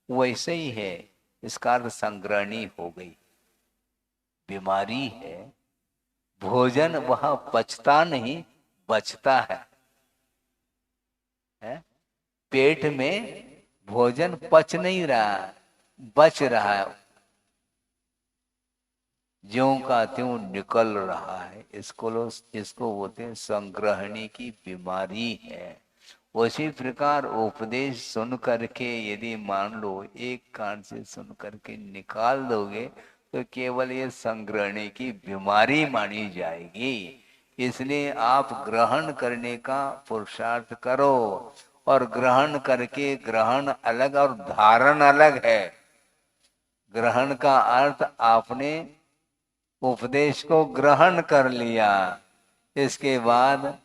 वैसे ही है, इसका अर्थ संग्रहणी हो गई, बीमारी है। भोजन वह पचता नहीं, बचता है? पेट में भोजन पच नहीं रहा, बच रहा है, ज्यों का त्यों निकल रहा है। इसको बोलते हैं संग्रहणी की बीमारी है। उसी प्रकार उपदेश सुन करके यदि मान लो एक कान से सुन करके निकाल दोगे, तो केवल ये संग्रहणी की बीमारी मानी जाएगी। इसलिए आप ग्रहण करने का पुरुषार्थ करो, और ग्रहण करके, ग्रहण अलग और धारण अलग है। ग्रहण का अर्थ आपने उपदेश को ग्रहण कर लिया, इसके बाद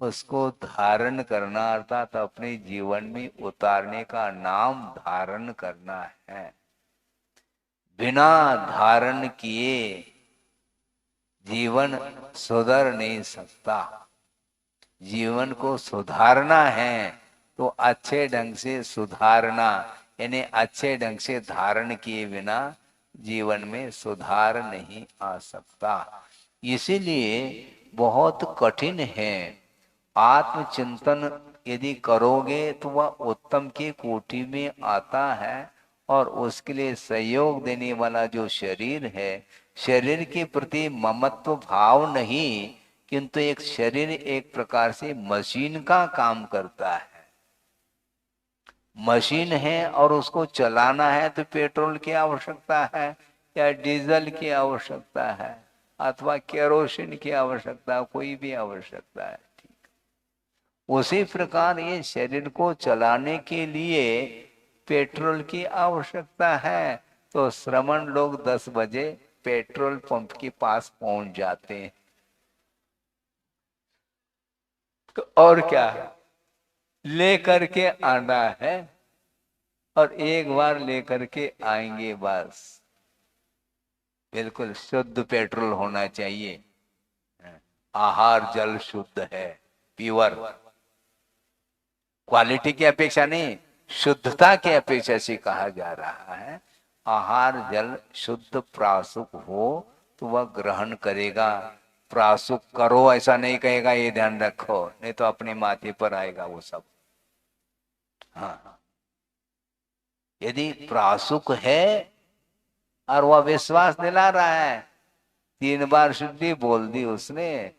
उसको धारण करना अर्थात अपने जीवन में उतारने का नाम धारण करना है। बिना धारण किए जीवन सुधर नहीं सकता। जीवन को सुधारना है तो अच्छे ढंग से सुधारना, यानी अच्छे ढंग से धारण किए बिना जीवन में सुधार नहीं आ सकता। इसीलिए बहुत कठिन है। आत्मचिंतन यदि करोगे तो वह उत्तम की कोटि में आता है, और उसके लिए सहयोग देने वाला जो शरीर है, शरीर के प्रति ममत्व भाव नहीं, किंतु एक शरीर एक प्रकार से मशीन का काम करता है। मशीन है और उसको चलाना है तो पेट्रोल की आवश्यकता है या डीजल की आवश्यकता है अथवा केरोसिन की आवश्यकता, कोई भी आवश्यकता है। ठीक, उसी प्रकार ये शरीर को चलाने के लिए पेट्रोल की आवश्यकता है। तो श्रमण लोग 10 बजे पेट्रोल पंप के पास पहुंच जाते हैं। तो और क्या लेकर के आना है, और एक बार लेकर के आएंगे बस। बिल्कुल शुद्ध पेट्रोल होना चाहिए। आहार जल शुद्ध है, प्योर, क्वालिटी की अपेक्षा नहीं, शुद्धता की अपेक्षा से कहा जा रहा है। आहार जल शुद्ध प्रासुक हो तो वह ग्रहण करेगा। प्रासुक करो ऐसा नहीं कहेगा, ये ध्यान रखो, नहीं तो अपने माथे पर आएगा वो सब। हाँ, यदि प्रासुक है और वह विश्वास दिला रहा है, 3 बार शुद्धि बोल दी उसने,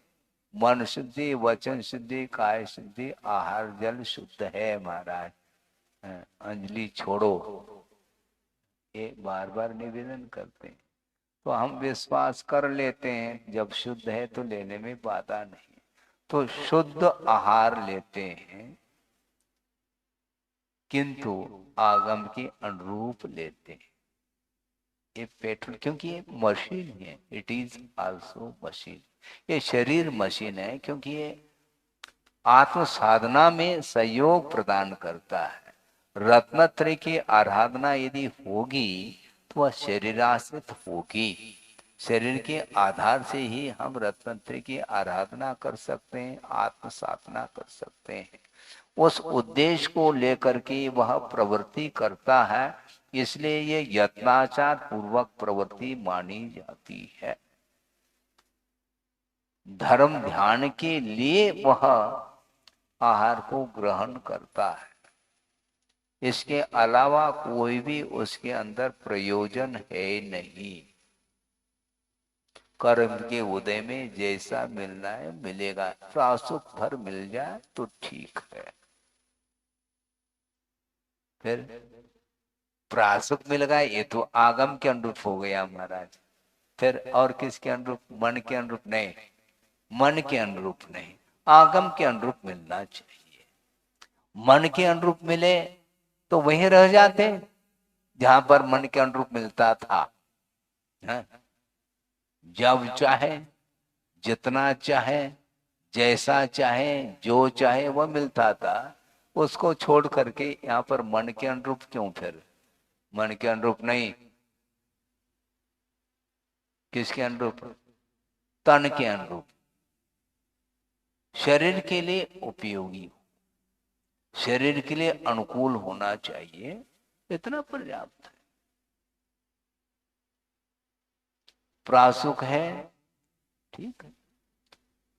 मन शुद्धि, वचन शुद्धि, काय शुद्धि, आहार जल शुद्ध है महाराज, अंजलि छोड़ो, ये बार बार निवेदन करते हैं। तो हम विश्वास कर लेते हैं, जब शुद्ध है तो लेने में बाधा नहीं। तो शुद्ध आहार लेते हैं किंतु आगम के अनुरूप लेते हैं। ये पेट्रोल, क्योंकि ये मशीन है, इट इज आल्सो मशीन। ये शरीर मशीन है क्योंकि ये आत्म साधना में सहयोग प्रदान करता है। रत्नत्रय की आराधना यदि होगी तो वह शरीराश्रित होगी। शरीर के आधार से ही हम रत्नत्रय की आराधना कर सकते हैं, आत्म साधना कर सकते हैं। उस उद्देश्य को लेकर के वह प्रवृत्ति करता है, इसलिए ये यत्नाचार पूर्वक प्रवृत्ति मानी जाती है। धर्म ध्यान के लिए वह आहार को ग्रहण करता है, इसके अलावा कोई भी उसके अंदर प्रयोजन है नहीं। कर्म के उदय में जैसा मिलना है मिलेगा, प्रासुक भर मिल जाए तो ठीक है। फिर प्रासुक मिल गया, ये तो आगम के अनुरूप हो गया महाराज। फिर और किसके अनुरूप? मन के अनुरूप नहीं, मन के अनुरूप नहीं, आगम के अनुरूप मिलना चाहिए। मन के अनुरूप मिले तो वहीं रह जाते जहां पर मन के अनुरूप मिलता था। है? जब चाहे, जितना चाहे, जैसा चाहे, जो चाहे वह मिलता था। उसको छोड़ करके यहाँ पर मन के अनुरूप क्यों? फिर मन के अनुरूप नहीं, किसके अनुरूप? तन के अनुरूप, शरीर के लिए उपयोगी, शरीर के लिए अनुकूल होना चाहिए, इतना पर्याप्त है। प्रासुक है, ठीक है,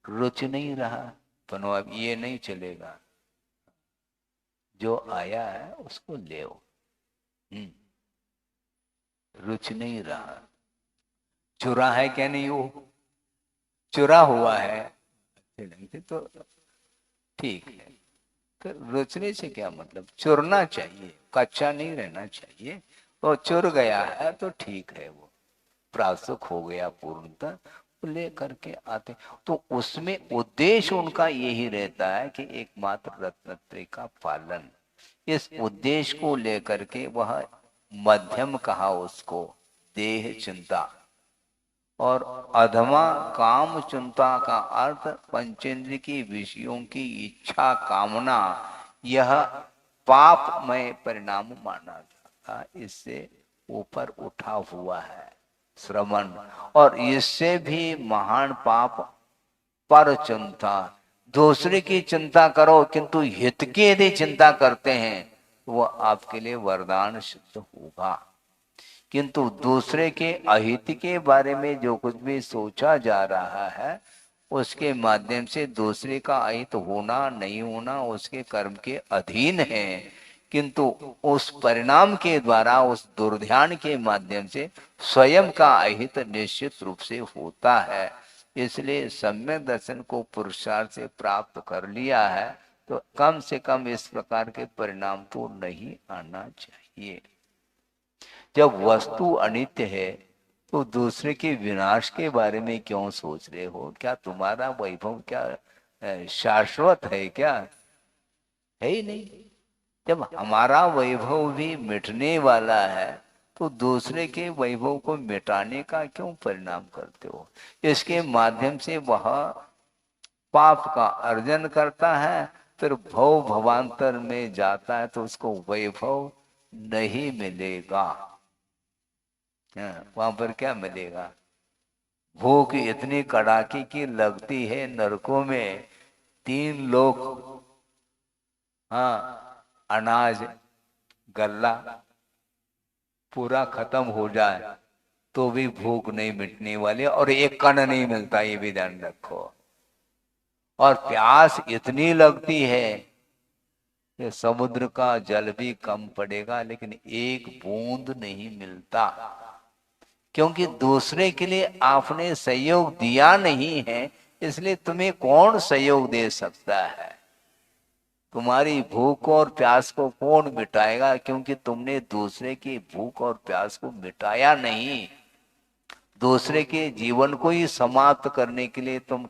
रुचि नहीं रहा तो अब ये नहीं चलेगा, जो आया है उसको ले। रुचि नहीं रहा, चुरा है क्या? नहीं, वो चुरा हुआ है अच्छे ढंग से तो ठीक है। तो रुचने से क्या मतलब? चुरना चाहिए, कच्चा नहीं रहना चाहिए। वो चुर गया है तो ठीक है, वो प्रासुक हो गया पूर्णतः, ले करके आते। तो उसमें उद्देश्य उनका यही रहता है कि एकमात्र रत्नत्रय का पालन। इस उद्देश्य को लेकर के वह मध्यम कहा उसको, देह चिंता, और अधमा काम चिंता का अर्थ पंचेंद्र की विषयों की इच्छा कामना, यह पापमय परिणाम माना जाता, इससे ऊपर उठा हुआ है श्रवण। और इससे भी महान पाप पर चिंता, दूसरे की चिंता करो किंतु हित की यदि चिंता करते हैं तो वह आपके लिए वरदान सिद्ध होगा। किंतु दूसरे के अहित के बारे में जो कुछ भी सोचा जा रहा है उसके माध्यम से दूसरे का अहित होना नहीं होना उसके कर्म के अधीन है, किंतु उस परिणाम के द्वारा उस दुर्ध्यान के माध्यम से स्वयं का अहित निश्चित रूप से होता है। इसलिए सम्यक दर्शन को पुरुषार्थ से प्राप्त कर लिया है तो कम से कम इस प्रकार के परिणाम तो नहीं आना चाहिए। जब वस्तु अनित्य है तो दूसरे के विनाश के बारे में क्यों सोच रहे हो? क्या तुम्हारा वैभव क्या शाश्वत है? क्या है ही नहीं। जब हमारा वैभव भी मिटने वाला है तो दूसरे के वैभव को मिटाने का क्यों परिणाम करते हो? इसके माध्यम से वह पाप का अर्जन करता है, फिर भव भवांतर में जाता है तो उसको वैभव नहीं मिलेगा। वहां पर क्या मिलेगा? भूख इतनी कड़ाके की लगती है नरकों में, 3 लोग, हाँ, अनाज गल्ला पूरा खत्म हो जाए तो भी भूख नहीं मिटने वाली और एक कण नहीं मिलता, ये भी ध्यान रखो। और प्यास इतनी लगती है कि समुद्र का जल भी कम पड़ेगा लेकिन एक बूंद नहीं मिलता, क्योंकि दूसरे के लिए आपने सहयोग दिया नहीं है। इसलिए तुम्हें कौन सहयोग दे सकता है? तुम्हारी भूख और प्यास को कौन मिटाएगा? क्योंकि तुमने दूसरे की भूख और प्यास को मिटाया नहीं। दूसरे के जीवन को ही समाप्त करने के लिए तुम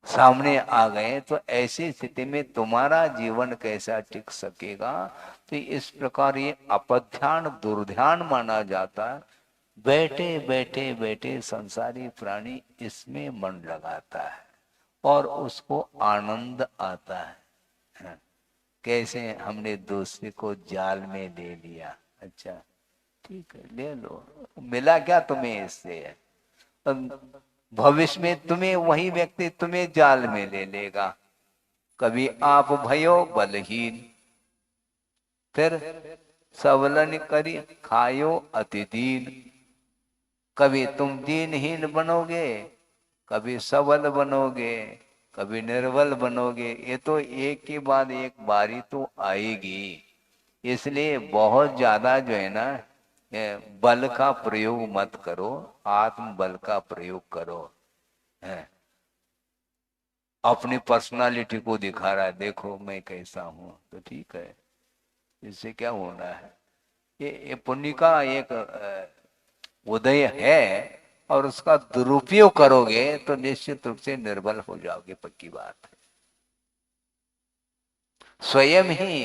सामने आ गए, तो ऐसी स्थिति में तुम्हारा जीवन कैसा टिक सकेगा? तो इस प्रकार ये अपध्यान दुर्ध्यान माना जाता है। बैठे बैठे बैठे संसारी प्राणी इसमें मन लगाता है और उसको आनंद आता है। कैसे हमने दूसरे को जाल में ले लिया, अच्छा ठीक है ले लो, मिला क्या तुम्हें इससे? भविष्य में तुम्हें वही व्यक्ति तुम्हें जाल में ले लेगा। कभी आप भयो बलहीन, फिर सबलन करी खायो अति दीन। कभी तुम दीनहीन बनोगे, कभी सबल बनोगे, कभी निर्बल बनोगे। ये तो एक के बाद एक बारी तो आएगी। इसलिए बहुत ज्यादा जो है ना बल का प्रयोग मत करो, आत्म बल का प्रयोग करो। है अपनी पर्सनालिटी को दिखा रहा है, देखो मैं कैसा हूं, तो ठीक है, इससे क्या होना है? ये पुण्य का एक उदय है और उसका दुरुपयोग करोगे तो निश्चित रूप से निर्बल हो जाओगे, पक्की बात है। स्वयं ही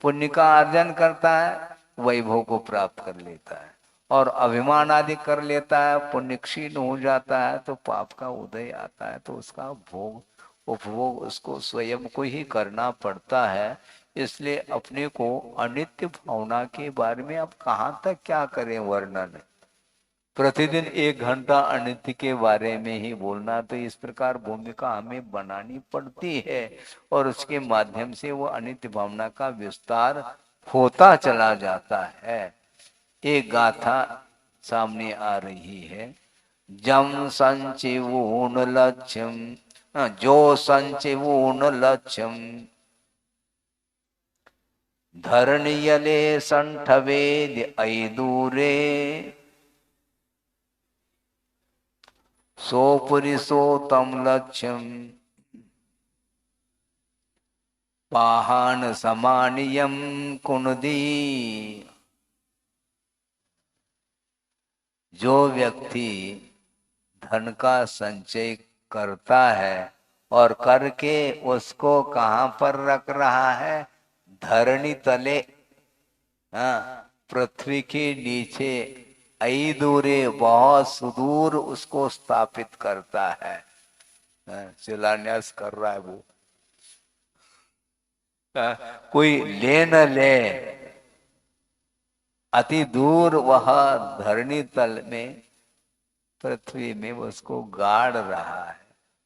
पुण्य का अर्जन करता है, वैभव को प्राप्त कर लेता है, और अभिमान आदि कर लेता है, पुण्य क्षीण हो जाता है तो पाप का उदय आता है, तो उसका भोग उपभोग उसको स्वयं को ही करना पड़ता है। इसलिए अपने को अनित्य भावना के बारे में अब कहाँ तक क्या करें वर्णन? प्रतिदिन 1 घंटा अनित्य के बारे में ही बोलना, तो इस प्रकार भूमिका हमें बनानी पड़ती है और उसके माध्यम से वो अनित्य भावना का विस्तार होता चला जाता है। एक गाथा सामने आ रही है, जम संचिवून लक्ष्यम, जो संचिवून लक्ष्यम धरणियले संठवेद ऐदूरे, सो पुरिसो तम लक्ष्यम पाहान समानियम कुनदी। जो व्यक्ति धन का संचय करता है और करके उसको कहां पर रख रहा है? धरणी तले, हाँ, पृथ्वी के नीचे अई दूरे बहुत सुदूर उसको स्थापित करता है। शिलान्यास कर रहा है वो। कोई ले न ले, अति दूर वह धरणी तल में, पृथ्वी में उसको गाड़ रहा है।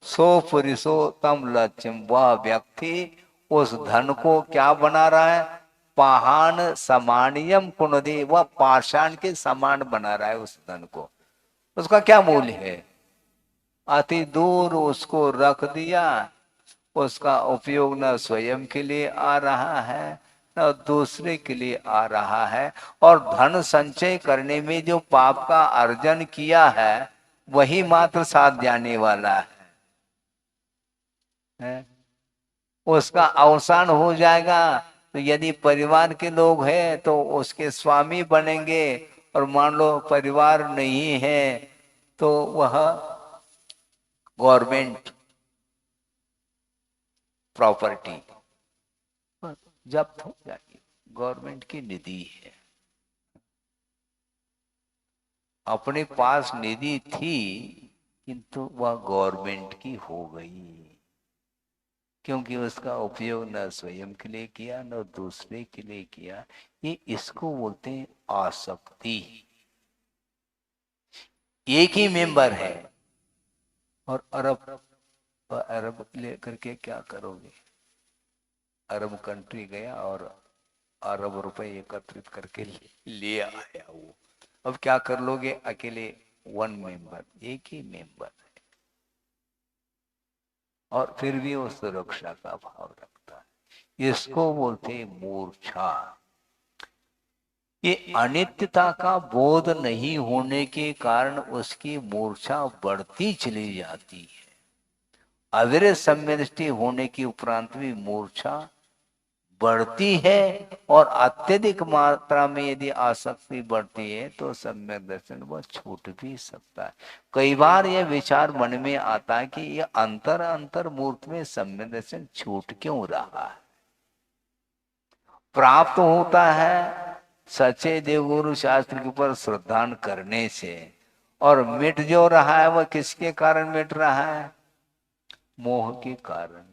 सो पुरुषोत्तम लक्ष्यम, वह व्यक्ति उस धन को क्या बना रहा है? पाषाण समानियम कुनदी, वह पाषाण के समान बना रहा है उस धन को। उसका क्या मूल्य है? अति दूर उसको रख दिया, उसका उपयोग न स्वयं के लिए आ रहा है न दूसरे के लिए आ रहा है। और धन संचय करने में जो पाप का अर्जन किया है वही मात्र साथ जाने वाला है। उसका अवसान हो जाएगा तो यदि परिवार के लोग हैं तो उसके स्वामी बनेंगे, और मान लो परिवार नहीं है तो वह गवर्नमेंट प्रॉपर्टी जब्त हो जाएगी। गवर्नमेंट की निधि है, अपने पास निधि थी किंतु वह गवर्नमेंट की हो गई, क्योंकि उसका उपयोग न स्वयं के लिए किया न दूसरे के लिए किया। ये इसको बोलते हैं आसक्ति। एक ही मेंबर है और अरब अरब लेकर के क्या करोगे? अरब कंट्री गया और अरब रुपए एकत्रित करके ले आया वो। अब क्या कर लोगे? अकेले वन मेंबर, एक ही मेंबर है, और फिर भी वो सुरक्षा का भाव रखता है। इसको बोलते हैं मूर्छा। ये अनित्यता का बोध नहीं होने के कारण उसकी मूर्छा बढ़ती चली जाती है। अविरत सम्यदृष्टि होने की उपरांत भी मूर्छा बढ़ती है, और अत्यधिक मात्रा में यदि आसक्ति बढ़ती है तो सम्यक दर्शन वह छूट भी सकता है। कई बार यह विचार मन में आता है कि यह अंतर अंतर मूर्त में सम्यक दर्शन छूट क्यों रहा है? प्राप्त होता है सच्चे देवगुरु शास्त्र के ऊपर श्रद्धा करने से, और मिट जो रहा है वह किसके कारण मिट रहा है? मोह के कारण।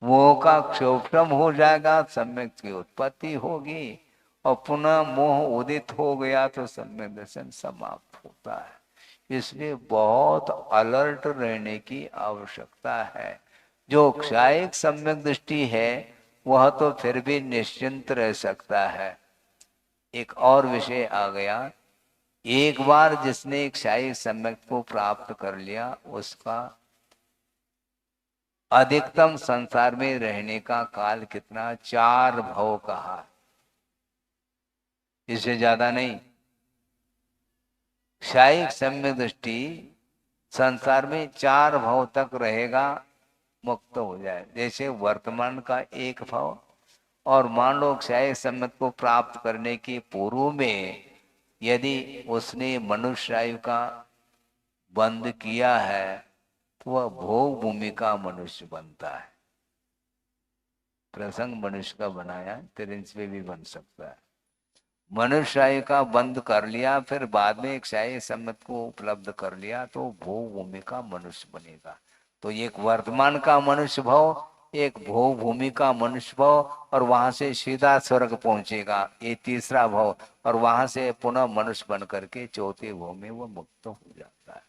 मोह का क्षोभम हो जाएगा, सम्यक की उत्पत्ति होगी, और पुनः मोह उदित हो गया तो सम्यक दर्शन समाप्त होता है। इसलिए बहुत अलर्ट रहने की आवश्यकता है। जो क्षायिक सम्यक दृष्टि है वह तो फिर भी निश्चिंत रह सकता है। एक और विषय आ गया, एक बार जिसने क्षायिक सम्यक को प्राप्त कर लिया उसका अधिकतम संसार में रहने का काल कितना? 4 भव कहा, इससे ज्यादा नहीं। क्षायिक सम्यक दृष्टि संसार में 4 भव तक रहेगा, मुक्त हो जाए। जैसे वर्तमान का एक भव, और मान लो क्षायिक सम्यक को प्राप्त करने के पूर्व में यदि उसने मनुष्य आयु का बंद किया है तो वह भोग भूमि का मनुष्य बनता है। प्रसंग मनुष्य का बनाया, तिरंज पे भी बन सकता है। मनुष्य आयु का बंद कर लिया, फिर बाद में एक क्षायिक सम्यक को उपलब्ध कर लिया तो भोग भूमि का मनुष्य बनेगा। तो एक वर्तमान का मनुष्य भाव, एक भोग भूमि का मनुष्य भाव, और वहां से सीधा स्वर्ग पहुंचेगा, ये तीसरा भाव, और वहां से पुनः मनुष्य बन करके चौथे भाव में वो मुक्त हो जाता है।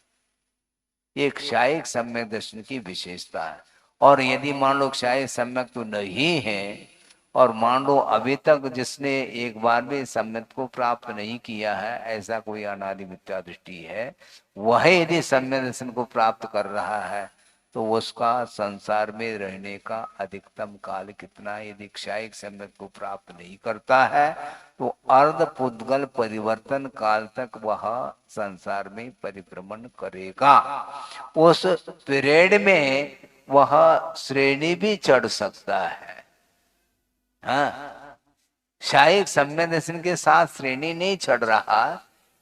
एक क्षायिक सम्यक दर्शन की विशेषता है। और यदि मान लो क्षायिक सम्यक तो नहीं है, और मान लो अभी तक जिसने एक बार भी सम्यक को प्राप्त नहीं किया है, ऐसा कोई अनादि मिथ्या दृष्टि है, वह यदि सम्यक दर्शन को प्राप्त कर रहा है तो उसका संसार में रहने का अधिकतम काल कितना? यदि क्षायिक सम्यक को प्राप्त नहीं करता है तो अर्ध पुद्गल परिवर्तन काल तक वह संसार में परिभ्रमण करेगा। उस पीरियड में वह श्रेणी भी चढ़ सकता है। हाँ, क्षायिक सम्यक दर्शन के साथ श्रेणी नहीं चढ़ रहा,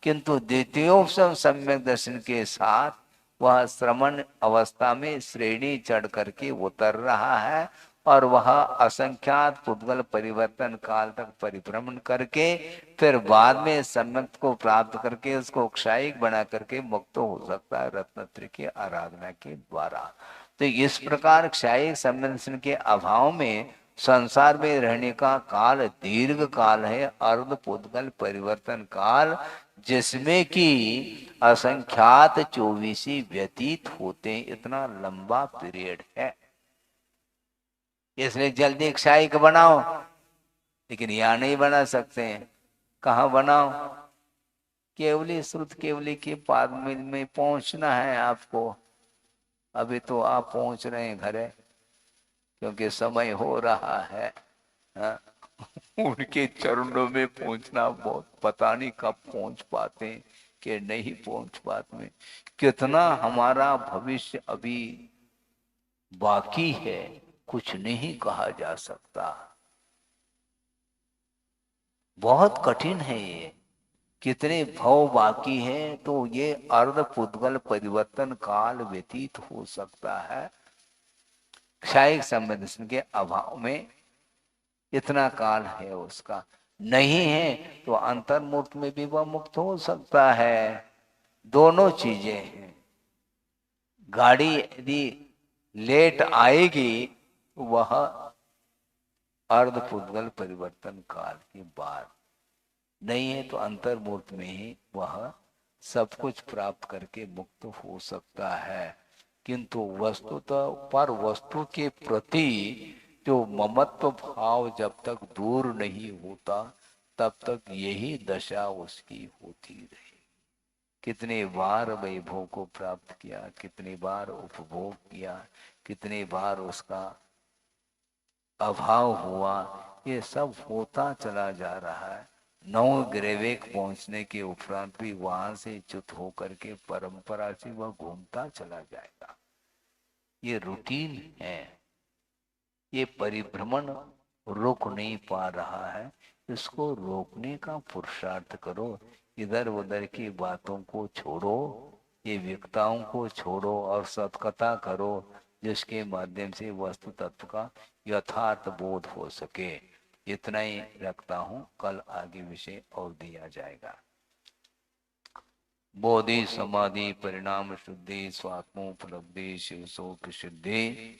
किंतु द्वितीयोपम सम्यक दर्शन के साथ वह श्रमण अवस्था में श्रेणी चढ़ करके उतर रहा है, और वह असंख्यात पुद्गल परिवर्तन काल तक परिभ्रमण करके फिर बाद में सम्यक को प्राप्त करके उसको क्षायिक बना करके मुक्त हो सकता है रत्नत्रय की आराधना के द्वारा। तो इस प्रकार क्षायिक सम्मिलन के अभाव में संसार में रहने का काल दीर्घ काल है, अर्ध पुद्गल परिवर्तन काल, जिसमें कि असंख्यात 24 व्यतीत होते हैं। इतना लंबा पीरियड है, इसलिए जल्दी क्षायिक बनाओ, लेकिन यहां नहीं बना सकते हैं। कहाँ बनाओ? केवली श्रुत केवली के पाद में पहुंचना है आपको। अभी तो आप पहुंच रहे हैं घरे, क्योंकि समय हो रहा है। हाँ? उनके चरणों में पहुंचना बहुत, पता नहीं कब पहुंच पाते हैं कि नहीं पहुंच पाते। कितना हमारा भविष्य अभी बाकी है, कुछ नहीं कहा जा सकता। बहुत कठिन है ये, कितने भव बाकी है। तो ये अर्ध पुद्गल परिवर्तन काल व्यतीत हो सकता है क्षायिक संवेदन के अभाव में। इतना काल है उसका। नहीं है तो अंतर्मुक्त में भी वह मुक्त हो सकता है। दोनों चीजें हैं। गाड़ी यदि लेट आएगी, वह अर्ध पुद्गल परिवर्तन काल के बाद। नहीं है तो अंतर्मूर्त में ही वह सब कुछ प्राप्त करके मुक्त हो सकता है। किंतु वस्तुतः पर वस्तु के प्रति जो ममत्व भाव जब तक दूर नहीं होता, तब तक यही दशा उसकी होती रही। कितने बार वैभव को प्राप्त किया, कितनी बार उपभोग किया, कितनी बार उसका अभाव हुआ, ये सब होता चला जा रहा है। नौ ग्रेवेक पहुंचने के उपरांत भी वहां से च्युत होकर के परंपरा से वह घूमता चला जाएगा। ये रूटीन है। ये परिभ्रमण रोक नहीं पा रहा है, इसको रोकने का पुरुषार्थ करो। इधर उधर की बातों को छोड़ो, ये विकताओं को छोड़ो और सत्कथा करो, जिसके माध्यम से वस्तु तत्व का यथार्थ बोध हो सके। इतना ही रखता हूँ, कल आगे विषय और दिया जाएगा। बोधि समाधि परिणाम शुद्धि स्वात्मोपलब्धि शिव शोक सिद्धि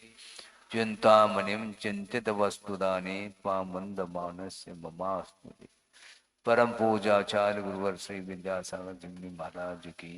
चिंतामणिम चिंतित वस्तुदाने त्वामंद मानस्य ममास्तु। परम पूजाचार्य गुरुवर श्री विद्यासागर जी महाराज की।